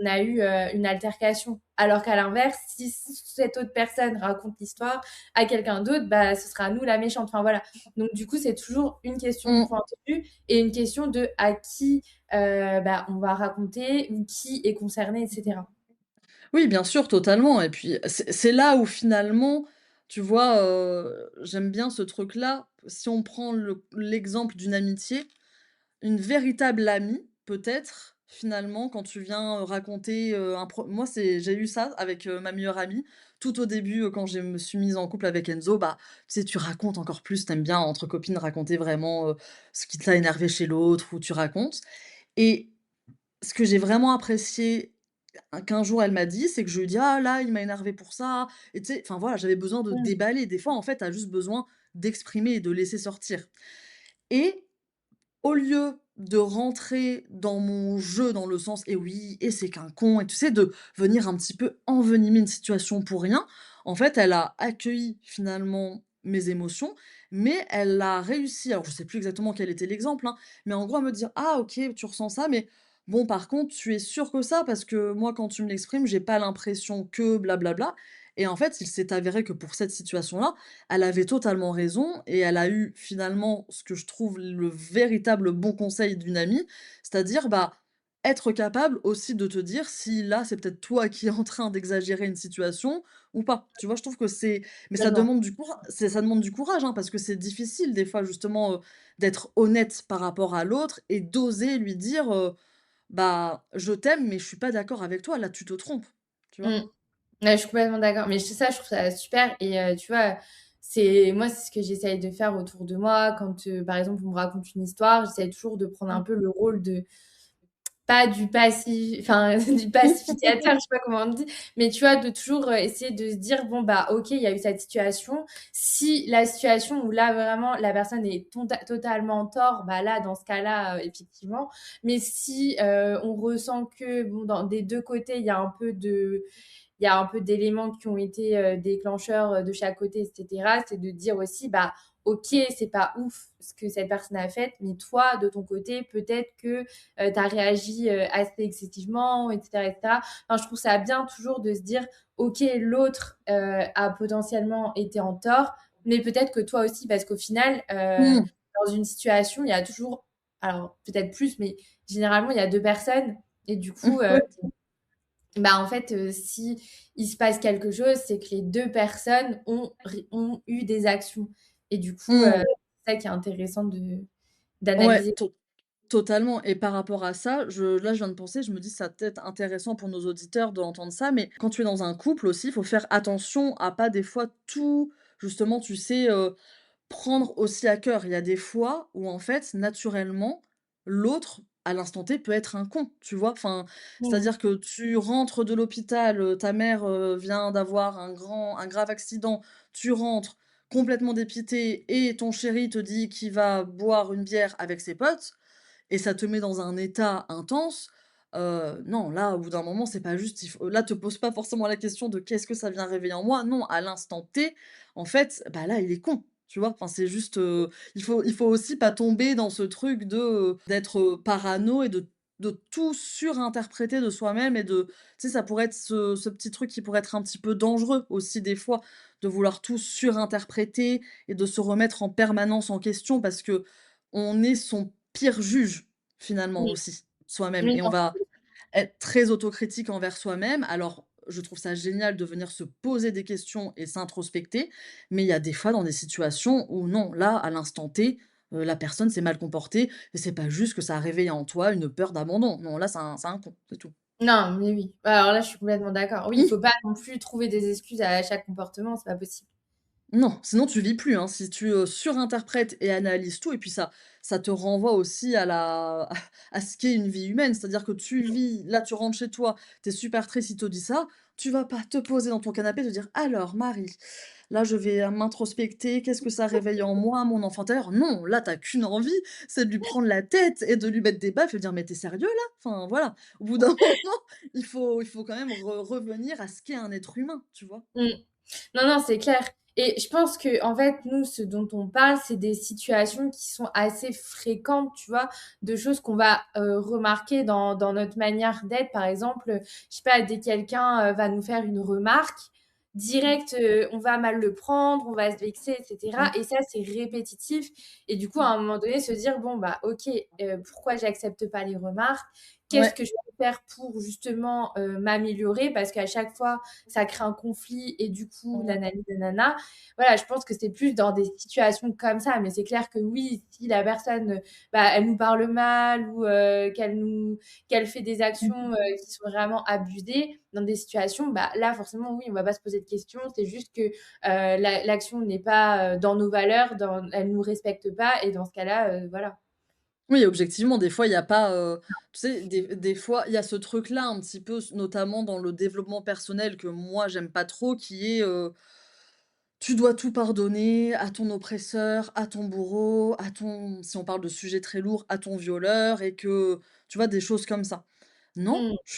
a eu une altercation. Alors qu'à l'inverse, si cette autre personne raconte l'histoire à quelqu'un d'autre, bah, ce sera nous la méchante. Enfin voilà. Donc du coup, c'est toujours une question de Mmh. point de vue et une question de à qui bah, on va raconter ou qui est concerné, etc. Oui, bien sûr, totalement et puis c'est là où finalement, tu vois, j'aime bien ce truc-là. Si on prend l'exemple d'une amitié, une véritable amie, peut-être, finalement, quand tu viens, raconter, un pro moi, j'ai eu ça avec, ma meilleure amie. Tout au début, quand je me suis mise en couple avec Enzo, bah, tu sais, tu racontes encore plus, tu aimes bien entre copines raconter vraiment, ce qui t'a énervé chez l'autre ou tu racontes et ce que j'ai vraiment apprécié qu'un jour elle m'a dit, c'est que je lui ai dit: «Ah là, il m'a énervé pour ça» et tu sais, enfin voilà, j'avais besoin de Mmh. déballer. Des fois, en fait, tu as juste besoin d'exprimer et de laisser sortir et au lieu de rentrer dans mon jeu, dans le sens: «Et oui, et c'est qu'un con» et tu sais, de venir un petit peu envenimer une situation pour rien, en fait, elle a accueilli finalement mes émotions, mais elle a réussi alors je sais plus exactement quel était l'exemple, hein, mais en gros à me dire: «Ah OK, tu ressens ça, mais bon par contre, tu es sûr que ça? Parce que moi quand tu me l'exprimes, j'ai pas l'impression que blablabla» et en fait, il s'est avéré que pour cette situation-là, elle avait totalement raison et elle a eu finalement ce que je trouve le véritable bon conseil d'une amie, c'est-à-dire, bah, être capable aussi de te dire si là, c'est peut-être toi qui es en train d'exagérer une situation ou pas. Tu vois? Je trouve que mais Complètement. ça demande du courage, hein, parce que c'est difficile des fois justement, d'être honnête par rapport à l'autre et d'oser lui dire, «Bah, je t'aime, mais je suis pas d'accord avec toi, là, tu te trompes». Tu vois? Mmh. Ouais, je suis complètement d'accord. Mais c'est ça, je trouve ça super. Et tu vois, c'est ce que j'essaye de faire autour de moi. Quand, par exemple, on me raconte une histoire, j'essaye toujours de prendre un Mmh. peu le rôle de, pas du passif, enfin, du pacificateur, je sais pas comment on dit, mais tu vois, de toujours essayer de se dire, bon, bah, ok, il y a eu cette situation. Si la situation où là, vraiment, la personne est totalement en tort, bah là, dans ce cas-là, effectivement. Mais si on ressent que, bon, des deux côtés, il y a un peu d'éléments qui ont été déclencheurs de chaque côté, etc. C'est de dire aussi, bah, ok, c'est pas ouf ce que cette personne a fait, mais toi, de ton côté, peut-être que tu as réagi assez excessivement, etc., etc. Enfin, je trouve ça bien toujours de se dire, ok, l'autre a potentiellement été en tort, mais peut-être que toi aussi, parce qu'au final, Mmh. dans une situation, il y a toujours, alors peut-être plus, mais généralement, il y a deux personnes, et du coup, Ouais. bah, en fait, si il se passe quelque chose, c'est que les 2 personnes ont eu des actions et du coup, Mmh. c'est ça qui est intéressant de Ouais, d'analyser. totalement et par rapport à ça, je viens de penser, je me dis: «Ça peut être intéressant pour nos auditeurs d'entendre ça», mais quand tu es dans un couple aussi, il faut faire attention à pas des fois tout justement, tu sais, prendre aussi à cœur. Il y a des fois où en fait, naturellement, l'autre, à l'instant T, peut être un con, tu vois? Enfin, Mmh. c'est-à-dire que tu rentres de l'hôpital, ta mère, vient d'avoir un grave accident, tu rentres complètement dépité et ton chéri te dit qu'il va boire une bière avec ses potes et ça te met dans un état intense, non, là, au bout d'un moment, c'est pas juste, là, te pose pas forcément la question de: «Qu'est-ce que ça vient réveiller en moi?» non, à l'instant T, en fait, bah, là, il est con, tu vois? Enfin, c'est juste, il faut aussi pas tomber dans ce truc d'être, parano et de tout surinterpréter de soi-même et tu sais, ça pourrait être ce petit truc qui pourrait être un petit peu dangereux aussi des fois, de vouloir tout surinterpréter et de se remettre en permanence en question parce que on est son pire juge, finalement Oui, aussi, soi-même oui, et on non, va être très autocritique envers soi-même. Alors, je trouve ça génial de venir se poser des questions et s'introspecter, mais il y a des fois dans des situations où non, là, à l'instant T, la personne s'est mal comportée et c'est pas juste que ça a réveillé en toi une peur d'abandon. Non, là, ça a un con, c'est tout. Non, mais oui. Bah, alors là, je suis complètement d'accord. Oui, il faut pas non plus trouver des excuses à chaque comportement, c'est pas possible. Non, sinon tu vis plus, hein. Si tu, surinterprètes et analyses tout et puis ça te renvoie aussi à la à ce qu'est une vie humaine. C'est-à-dire que tu vis là, tu rentres chez toi, tu es super triste, il te dit ça, tu vas pas te poser dans ton canapé et te dire: «Alors Marie, là je vais, m'introspecter, qu'est-ce que ça réveille en moi, mon enfant intérieur?» Non, là tu qu'une envie, c'est de lui prendre la tête et de lui mettre des baffes et de dire: «Mais tu es sérieux là?» Enfin voilà, au bout d'un moment, il faut quand même revenir à ce qu'est un être humain, tu vois? Mmh. Non, non, c'est clair et je pense qu'en fait, nous, ce dont on parle, c'est des situations qui sont assez fréquentes, tu vois? De choses qu'on va, remarquer dans notre manière d'être. Par exemple, je sais pas, dès que quelqu'un, va nous faire une remarque, direct, on va mal le prendre, on va se vexer et cetera Mmh. et ça, c'est répétitif et du coup, à un moment donné, se dire: «Bon, bah, OK, pourquoi j'accepte pas les remarques? Qu'est-ce Ouais. que je peux faire pour justement, m'améliorer?» parce qu'à chaque fois, ça crée un conflit et du coup, Mmh. nanani nanana. Voilà, je pense que c'est plus dans des situations comme ça, mais c'est clair que oui, si la personne, bah, elle nous parle mal ou qu'elle fait des actions, qui sont vraiment abusées dans des situations, bah, là, forcément, oui, on va pas se poser de questions. C'est juste que, l'action n'est pas, dans nos valeurs, elle nous respecte pas et dans ce cas-là, voilà. Oui, objectivement, des fois, il y a pas, tu sais, des fois, il y a ce truc-là un petit peu, notamment dans le développement personnel que moi j'aime pas trop, qui est, tu dois tout pardonner à ton oppresseur, à ton bourreau, à ton si on parle de sujets très lourds, à ton violeur et que, tu vois, des choses comme ça. Non, Mmh. je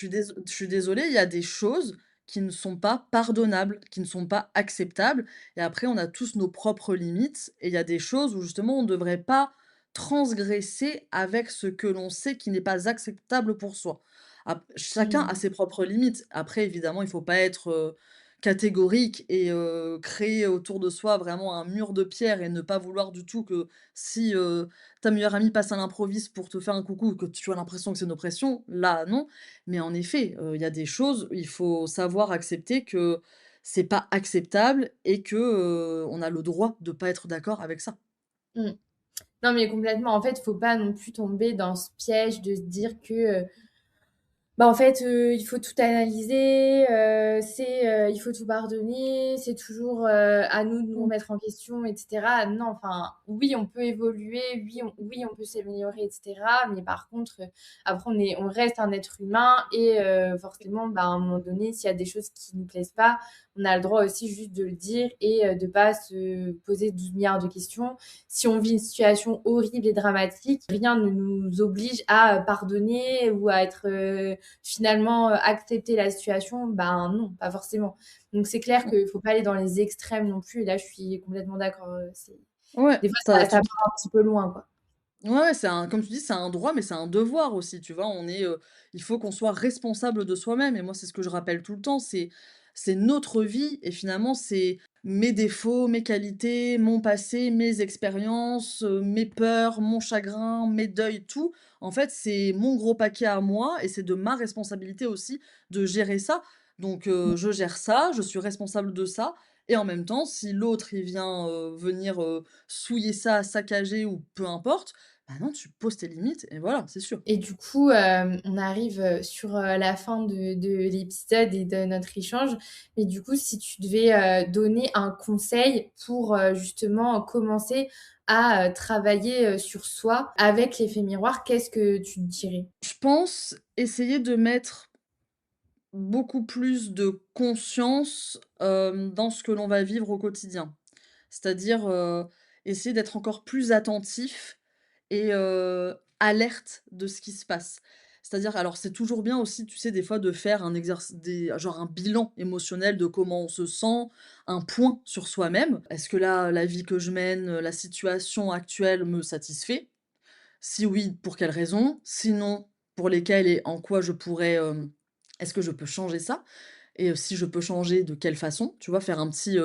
suis désolée, il y a des choses qui ne sont pas pardonnables, qui ne sont pas acceptables et après on a tous nos propres limites et il y a des choses où justement on ne devrait pas transgresser avec ce que l'on sait qui n'est pas acceptable pour soi. Chacun a Mmh. ses propres limites. Après évidemment, il faut pas être, catégorique et créer autour de soi vraiment un mur de pierre et ne pas vouloir du tout que si, ta meilleure amie passe à l'improviste pour te faire un coucou, que tu as l'impression que c'est une oppression, là non. Mais en effet, il y a des choses, il faut savoir accepter que c'est pas acceptable et que, on a le droit de pas être d'accord avec ça. Mmh. Non, mais complètement. En fait, faut pas non plus tomber dans ce piège de se dire que, bah, en fait, il faut tout analyser, il faut tout pardonner, c'est toujours, à nous de nous Mmh. remettre en question et cetera. Non, enfin, oui, on peut évoluer, oui, on peut s'améliorer et cetera, mais par contre, après on reste un être humain et forcément, bah, à un moment donné, s'il y a des choses qui nous plaisent pas, on a le droit aussi juste de le dire et de pas se poser 12 milliards de questions. Si on vit une situation horrible et dramatique, rien ne nous oblige à, pardonner ou à être, finalement, accepter la situation, ben non, pas forcément. Donc c'est clair qu'il faut pas aller dans les extrêmes non plus et là je suis complètement d'accord, c'est Ouais, des fois tu ça tout part un petit peu loin, quoi. ouais, ouais, c'est un comme tu dis, c'est un droit, mais c'est un devoir aussi, tu vois? Il faut qu'on soit responsable de soi-même et moi, c'est ce que je rappelle tout le temps, c'est notre vie et finalement, c'est mes défauts, mes qualités, mon passé, mes expériences, mes peurs, mon chagrin, mes deuils, tout. En fait, c'est mon gros paquet à moi et c'est de ma responsabilité aussi de gérer ça. Donc je gère ça, je suis responsable de ça et en même temps, si l'autre, il vient, venir, souiller ça, saccager ou peu importe, bah non, tu poses tes limites et voilà, c'est sûr. Et du coup, on arrive, sur, la fin de l'épisode et de notre échange. Mais du coup, si tu devais, donner un conseil pour, justement commencer à, travailler, sur soi avec l'effet miroir, qu'est-ce que tu dirais? Je pense essayer de mettre beaucoup plus de conscience, dans ce que l'on va vivre au quotidien. C'est-à-dire, essayer d'être encore plus attentif et alerte de ce qui se passe. C'est-à-dire alors c'est toujours bien aussi, tu sais, des fois de faire un exercice genre un bilan émotionnel de comment on se sent, un point sur soi-même. Est-ce que là, la vie que je mène, la situation actuelle me satisfait? Si oui, pour quelles raisons? Sinon, pour lesquelles et en quoi je pourrais, est-ce que je peux changer ça? Et si je peux changer, de quelle façon? Tu vois? Faire un petit,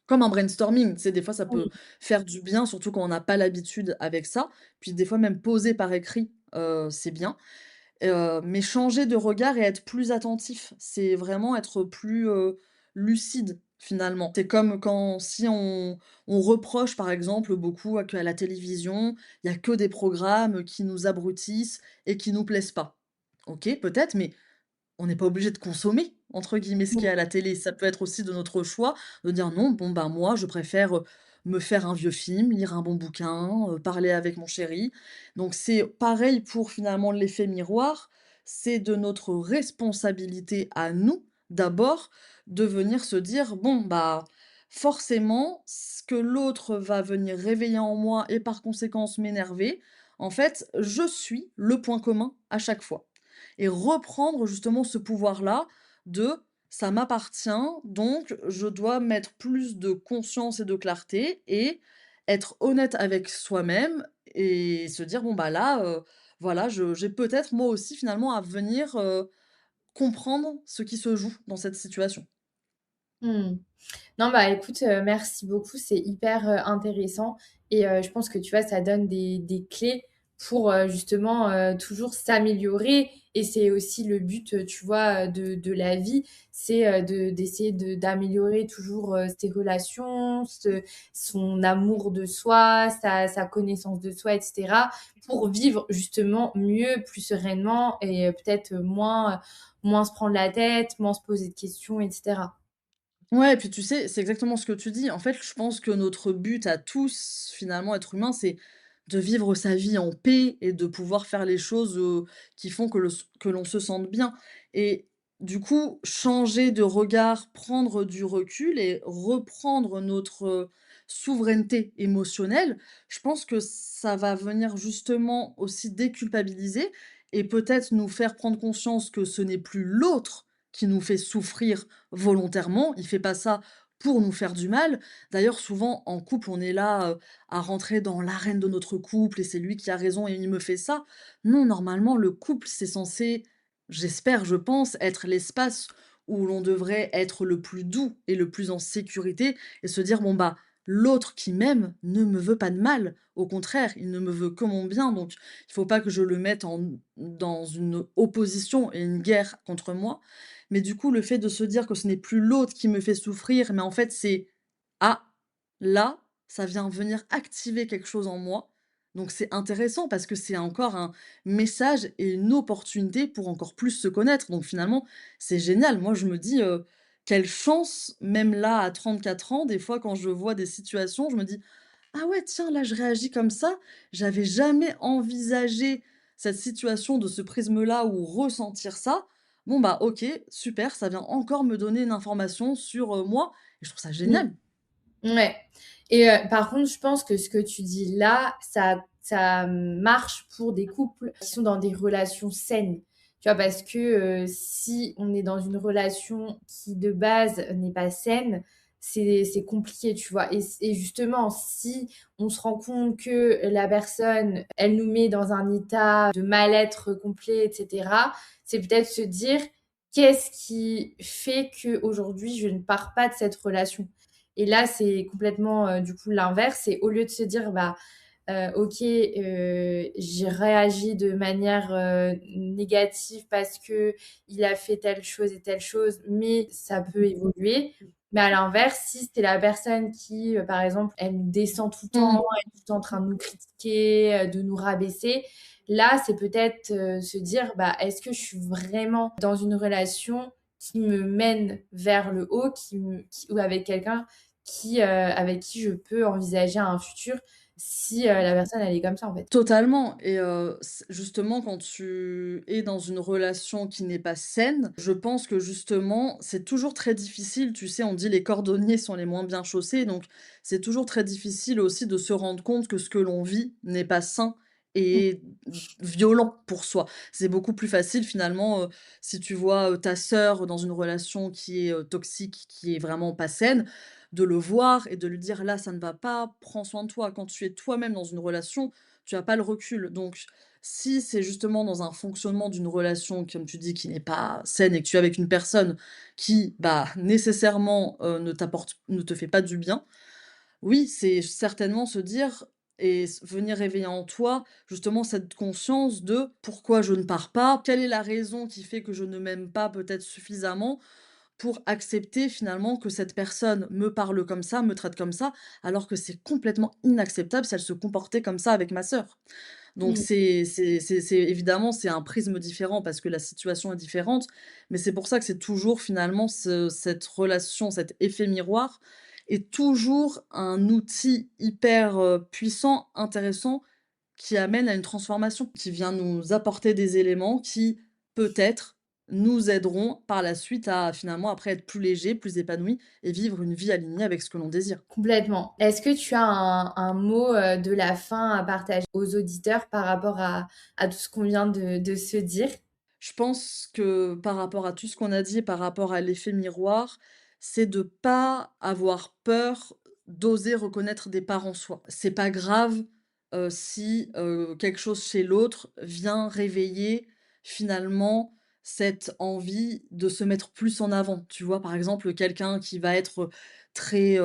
comme un brainstorming, tu sais, des fois, ça peut Oui. faire du bien, surtout quand on n'a pas l'habitude avec ça. Puis des fois, même poser par écrit, c'est bien. Mais changer de regard et être plus attentif, c'est vraiment être plus, lucide finalement. C'est comme quand si on reproche, par exemple, beaucoup à qu'à la télévision, il y a que des programmes qui nous abrutissent et qui nous plaisent pas. OK, peut-être, mais on n'est pas obligé de «consommer» entre guillemets ce qu'il y a à la télé. Ça peut être aussi de notre choix de dire: «Non, bon, ben, moi je préfère, me faire un vieux film, lire un bon bouquin, parler avec mon chéri». Donc c'est pareil pour finalement l'effet miroir. C'est de notre responsabilité à nous, d'abord, de venir se dire: «Bon, bah, forcément, ce que l'autre va venir réveiller en moi et par conséquence m'énerver, en fait, je suis le point commun à chaque fois». Et reprendre justement ce pouvoir-là de: «Ça m'appartient, donc je dois mettre plus de conscience et de clarté» et être honnête avec soi-même et se dire: «Bon, bah, là, voilà, je j'ai peut-être moi aussi finalement à venir, comprendre ce qui se joue dans cette situation». Mmh. Non, bah, écoute, merci beaucoup, c'est hyper, intéressant et je pense que, tu vois, ça donne des clés pour, justement, toujours s'améliorer et c'est aussi le but, tu vois, de la vie. C'est, d'essayer d'améliorer toujours, ses relations, son amour de soi, sa connaissance de soi et cetera, pour vivre justement mieux, plus sereinement et peut-être, moins se prendre la tête, moins se poser de questions et cetera. Ouais et puis tu sais, c'est exactement ce que tu dis. En fait, je pense que notre but à tous, finalement, être humain, c'est de vivre sa vie en paix et de pouvoir faire les choses, qui font que l'on se sente bien et du coup, changer de regard, prendre du recul et reprendre notre, souveraineté émotionnelle, je pense que ça va venir justement aussi déculpabiliser et peut-être nous faire prendre conscience que ce n'est plus l'autre qui nous fait souffrir volontairement, il fait pas ça pour nous faire du mal. D'ailleurs, souvent en couple, on est là, à rentrer dans l'arène de notre couple et c'est lui qui a raison et il me fait ça. Non, normalement, le couple, c'est censé, j'espère, je pense, être l'espace où l'on devrait être le plus doux et le plus en sécurité et se dire: «Bon, bah, l'autre qui m'aime ne me veut pas de mal. Au contraire, il ne me veut que mon bien, donc il faut pas que je le mette dans une opposition et une guerre contre moi». Mais du coup, le fait de se dire que ce n'est plus l'autre qui me fait souffrir, mais en fait, c'est: «Ah, là, ça vient venir activer quelque chose en moi». Donc c'est intéressant parce que c'est encore un message et une opportunité pour encore plus se connaître. Donc finalement, c'est génial. Moi, je me dis, quelle chance, même là, à 34 ans, des fois, quand je vois des situations, je me dis: «Ah ouais, tiens, là, je réagis comme ça. J'avais jamais envisagé cette situation de ce prisme-là ou ressentir ça. Bon, bah, OK, super, ça vient encore me donner une information sur, moi» et je trouve ça Mmh. génial. Ouais et par contre, je pense que ce que tu dis là, ça marche pour des couples qui sont dans des relations saines. Tu vois? Parce que, si on est dans une relation qui, de base, n'est pas saine, c'est compliqué, tu vois? Et justement, si on se rend compte que la personne, elle nous met dans un état de mal-être complet et cetera, c'est peut-être se dire: «Qu'est-ce qui fait qu'aujourd'hui je ne pars pas de cette relation?» Et là, c'est complètement, du coup, l'inverse. C'est au lieu de se dire: «Bah, OK, j'ai réagi de manière, négative parce qu'il a fait telle chose et telle chose, mais ça peut évoluer». Mais à l'inverse, si c'est la personne qui, par exemple, elle nous descend tout le temps, Mmh. elle est tout le temps en train de nous critiquer, de nous rabaisser, là, c'est peut-être, se dire: «Bah, est-ce que je suis vraiment dans une relation qui me mène vers le haut, ou avec quelqu'un avec qui je peux envisager un futur si, la personne elle est comme ça, en fait». Totalement et c justement quand tu es dans une relation qui n'est pas saine, je pense que justement, c'est toujours très difficile, tu sais, on dit: «Les cordonniers sont les moins bien chaussés», donc c'est toujours très difficile aussi de se rendre compte que ce que l'on vit n'est pas sain Mmh. et violent pour soi. C'est beaucoup plus facile finalement, si tu vois, ta sœur dans une relation qui est, toxique, qui est vraiment pas saine, de le voir et de lui dire: «Là, ça ne va pas, prends soin de toi». Quand tu es toi-même dans une relation, tu as pas le recul. Donc, si c'est justement dans un fonctionnement d'une relation, comme tu dis, qui n'est pas saine et que tu es avec une personne qui, bah, nécessairement, ne te fait pas du bien, oui, c'est certainement se dire et venir réveiller en toi, justement, cette conscience de: «Pourquoi je ne pars pas? Quelle est la raison qui fait que je ne m'aime pas peut-être suffisamment?» pour accepter finalement que cette personne me parle comme ça, me traite comme ça, alors que c'est complètement inacceptable si elle se comportait comme ça avec ma sœur. Donc Mmh. c'est évidemment, c'est un prisme différent parce que la situation est différente, mais c'est pour ça que c'est toujours finalement cette relation, cet effet miroir est toujours un outil hyper, puissant, intéressant, qui amène à une transformation, qui vient nous apporter des éléments qui, peut-être, nous aideront par la suite à finalement après être plus léger, plus épanoui et vivre une vie alignée avec ce que l'on désire. Complètement. Est-ce que tu as un mot de la fin à partager aux auditeurs par rapport à tout ce qu'on vient de se dire? Je pense que par rapport à tout ce qu'on a dit, par rapport à l'effet miroir, c'est de pas avoir peur d'oser reconnaître des parts en soi. C'est pas grave, si, quelque chose chez l'autre vient réveiller finalement cette envie de se mettre plus en avant. Tu vois? Par exemple, quelqu'un qui va être très,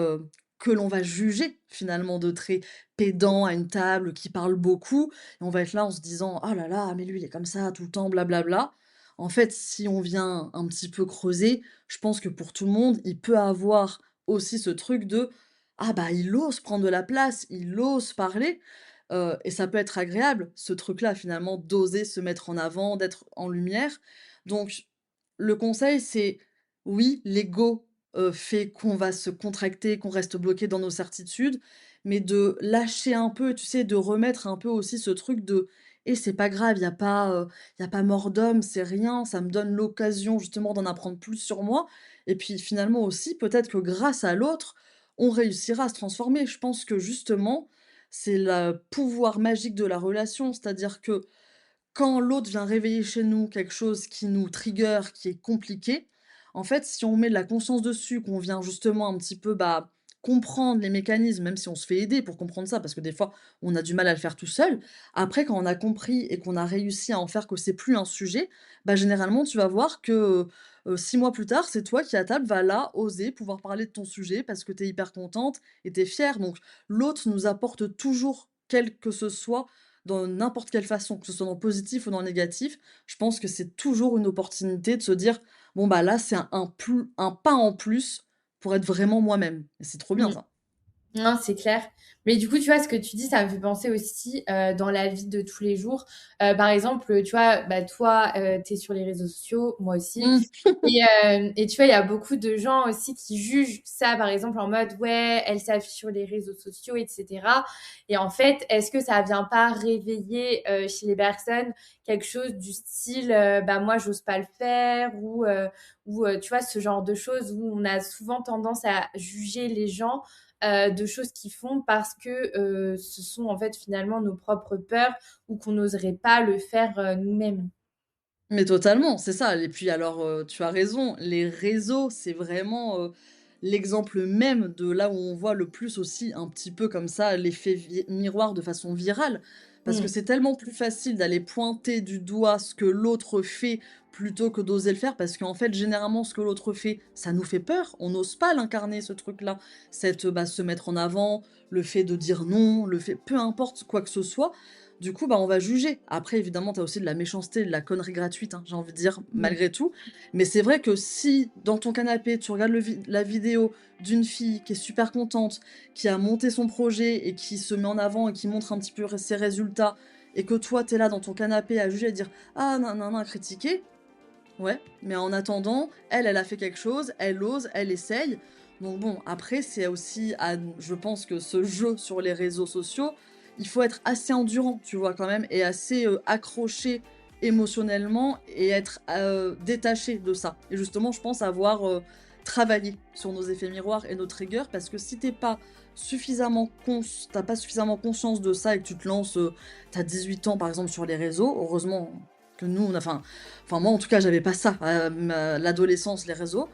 que l'on va juger finalement de très pédant à une table, qui parle beaucoup et on va être là en se disant: «Oh là là, mais lui il est comme ça tout le temps, blablabla». En fait, si on vient un petit peu creuser, je pense que pour tout le monde, il peut avoir aussi ce truc de: «Ah bah, il ose prendre de la place, il ose parler», et ça peut être agréable, ce truc-là finalement d'oser se mettre en avant, d'être en lumière. Donc le conseil, c'est oui, l'ego, fait qu'on va se contracter, qu'on reste bloqué dans nos certitudes, mais de lâcher un peu, tu sais, de remettre un peu aussi ce truc de: «Et c'est pas grave, il y a pas mort d'homme, c'est rien, ça me donne l'occasion justement d'en apprendre plus sur moi» et puis finalement aussi, peut-être que grâce à l'autre, on réussira à se transformer. Je pense que justement, c'est le pouvoir magique de la relation, c'est-à-dire que quand l'autre vient réveiller chez nous quelque chose qui nous trigger, qui est compliqué, en fait, si on met de la conscience dessus, qu'on vient justement un petit peu, bah, comprendre les mécanismes, même si on se fait aider pour comprendre ça, parce que des fois, on a du mal à le faire tout seul. Après, quand on a compris et qu'on a réussi à en faire que c'est plus un sujet, bah, généralement, tu vas voir que, 6 mois plus tard, c'est toi qui à table va là, oser pouvoir parler de ton sujet parce que tu es hyper contente et tu es fière. Donc l'autre nous apporte toujours, quel que ce soit, dans n'importe quelle façon, que ce soit dans le positif ou dans le négatif, je pense que c'est toujours une opportunité de se dire: «Bon, bah, là, c'est un pas en plus pour être vraiment moi-même» et c'est trop bien Mmh. ça. Non, c'est clair. Mais du coup, tu vois, ce que tu dis, ça me fait penser aussi dans la vie de tous les jours. Par exemple, tu vois, bah, toi, tu es sur les réseaux sociaux, moi aussi. Mmh. Et tu vois, il y a beaucoup de gens aussi qui jugent ça, par exemple, en mode, ouais, elle s'affiche sur les réseaux sociaux, etc. Et en fait, est-ce que ça vient pas réveiller chez les personnes quelque chose du style, bah, moi, j'ose pas le faire, ou tu vois, ce genre de choses où on a souvent tendance à juger les gens de choses qu'ils font parce que ce sont en fait finalement nos propres peurs ou qu'on n'oserait pas le faire nous-mêmes. Mais totalement, c'est ça et puis alors, tu as raison, les réseaux, c'est vraiment, l'exemple même de là où on voit le plus aussi un petit peu comme ça l'effet miroir de façon virale. Parce que Mm. c'est tellement plus facile d'aller pointer du doigt ce que l'autre fait plutôt que d'oser le faire parce qu'en fait, généralement, ce que l'autre fait, ça nous fait peur. On n'ose pas l'incarner ce truc-là. Cette, bah, se mettre en avant, le fait de dire non, le fait peu importe quoi que ce soit. Du coup, bah, on va juger. Après, évidemment, tu as aussi de la méchanceté, de la connerie gratuite, hein, j'ai envie de dire, Mm. malgré tout. Mais c'est vrai que si, dans ton canapé, tu regardes la vidéo d'une fille qui est super contente, qui a monté son projet et qui se met en avant et qui montre un petit peu ses résultats, et que toi, tu es là dans ton canapé à juger, à dire ah non, non, non, à critiquer, ouais, mais en attendant, elle a fait quelque chose, elle ose, elle essaye. Donc bon, après, c'est aussi je pense que ce jeu sur les réseaux sociaux, il faut être assez endurant, tu vois, quand même, et assez accroché émotionnellement et être détaché de ça. Et justement, je pense avoir travaillé sur nos effets miroirs et nos triggers parce que si t'as pas suffisamment conscience de ça et que tu te lances, t'as 18 ans par exemple sur les réseaux, heureusement que nous, enfin moi en tout cas j'avais pas ça, l'adolescence, les réseaux.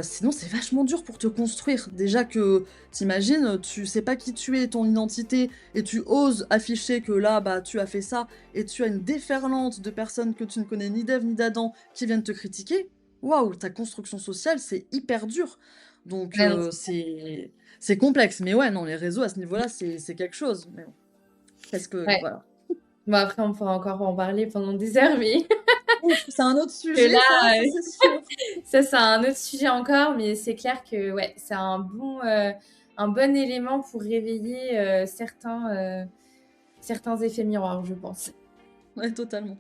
Sinon c'est vachement dur pour te construire. Déjà que t'imagines, tu sais pas qui tu es, ton identité et tu oses afficher que là, bah, tu as fait ça et tu as une déferlante de personnes que tu ne connais ni d'Ève ni d'Adam qui viennent te critiquer. Waouh, ta construction sociale, c'est hyper dur. Donc Ouais, non, c'est complexe. Mais ouais, non, les réseaux à ce niveau-là, c'est quelque chose. Mais bon, parce que ouais. voilà. Bon, après, on pourra encore en parler pendant des heures, mais Ouf, c'est un autre Que sujet ça, là, ça c'est sûr. ça, c'est un autre sujet encore, mais c'est clair que ouais, c'est un bon élément pour réveiller certains effets miroirs, je pense. Ouais, totalement.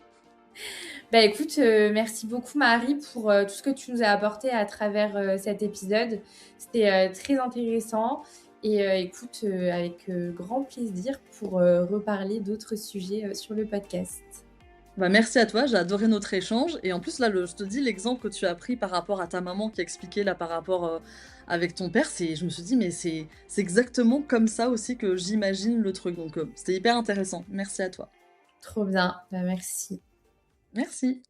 Bah écoute, merci beaucoup Marie pour tout ce que tu nous as apporté à travers cet épisode. C'était très intéressant. Et écoute, avec grand plaisir pour reparler d'autres sujets sur le podcast. Bah, merci à toi, j'ai adoré notre échange et en plus là, je te dis l'exemple que tu as pris par rapport à ta maman qui expliquait là par rapport, avec ton père, je me suis dit: «Mais c'est exactement comme ça aussi que j'imagine le truc», donc c'était hyper intéressant. Merci à toi. Trop bien, bah merci. Merci.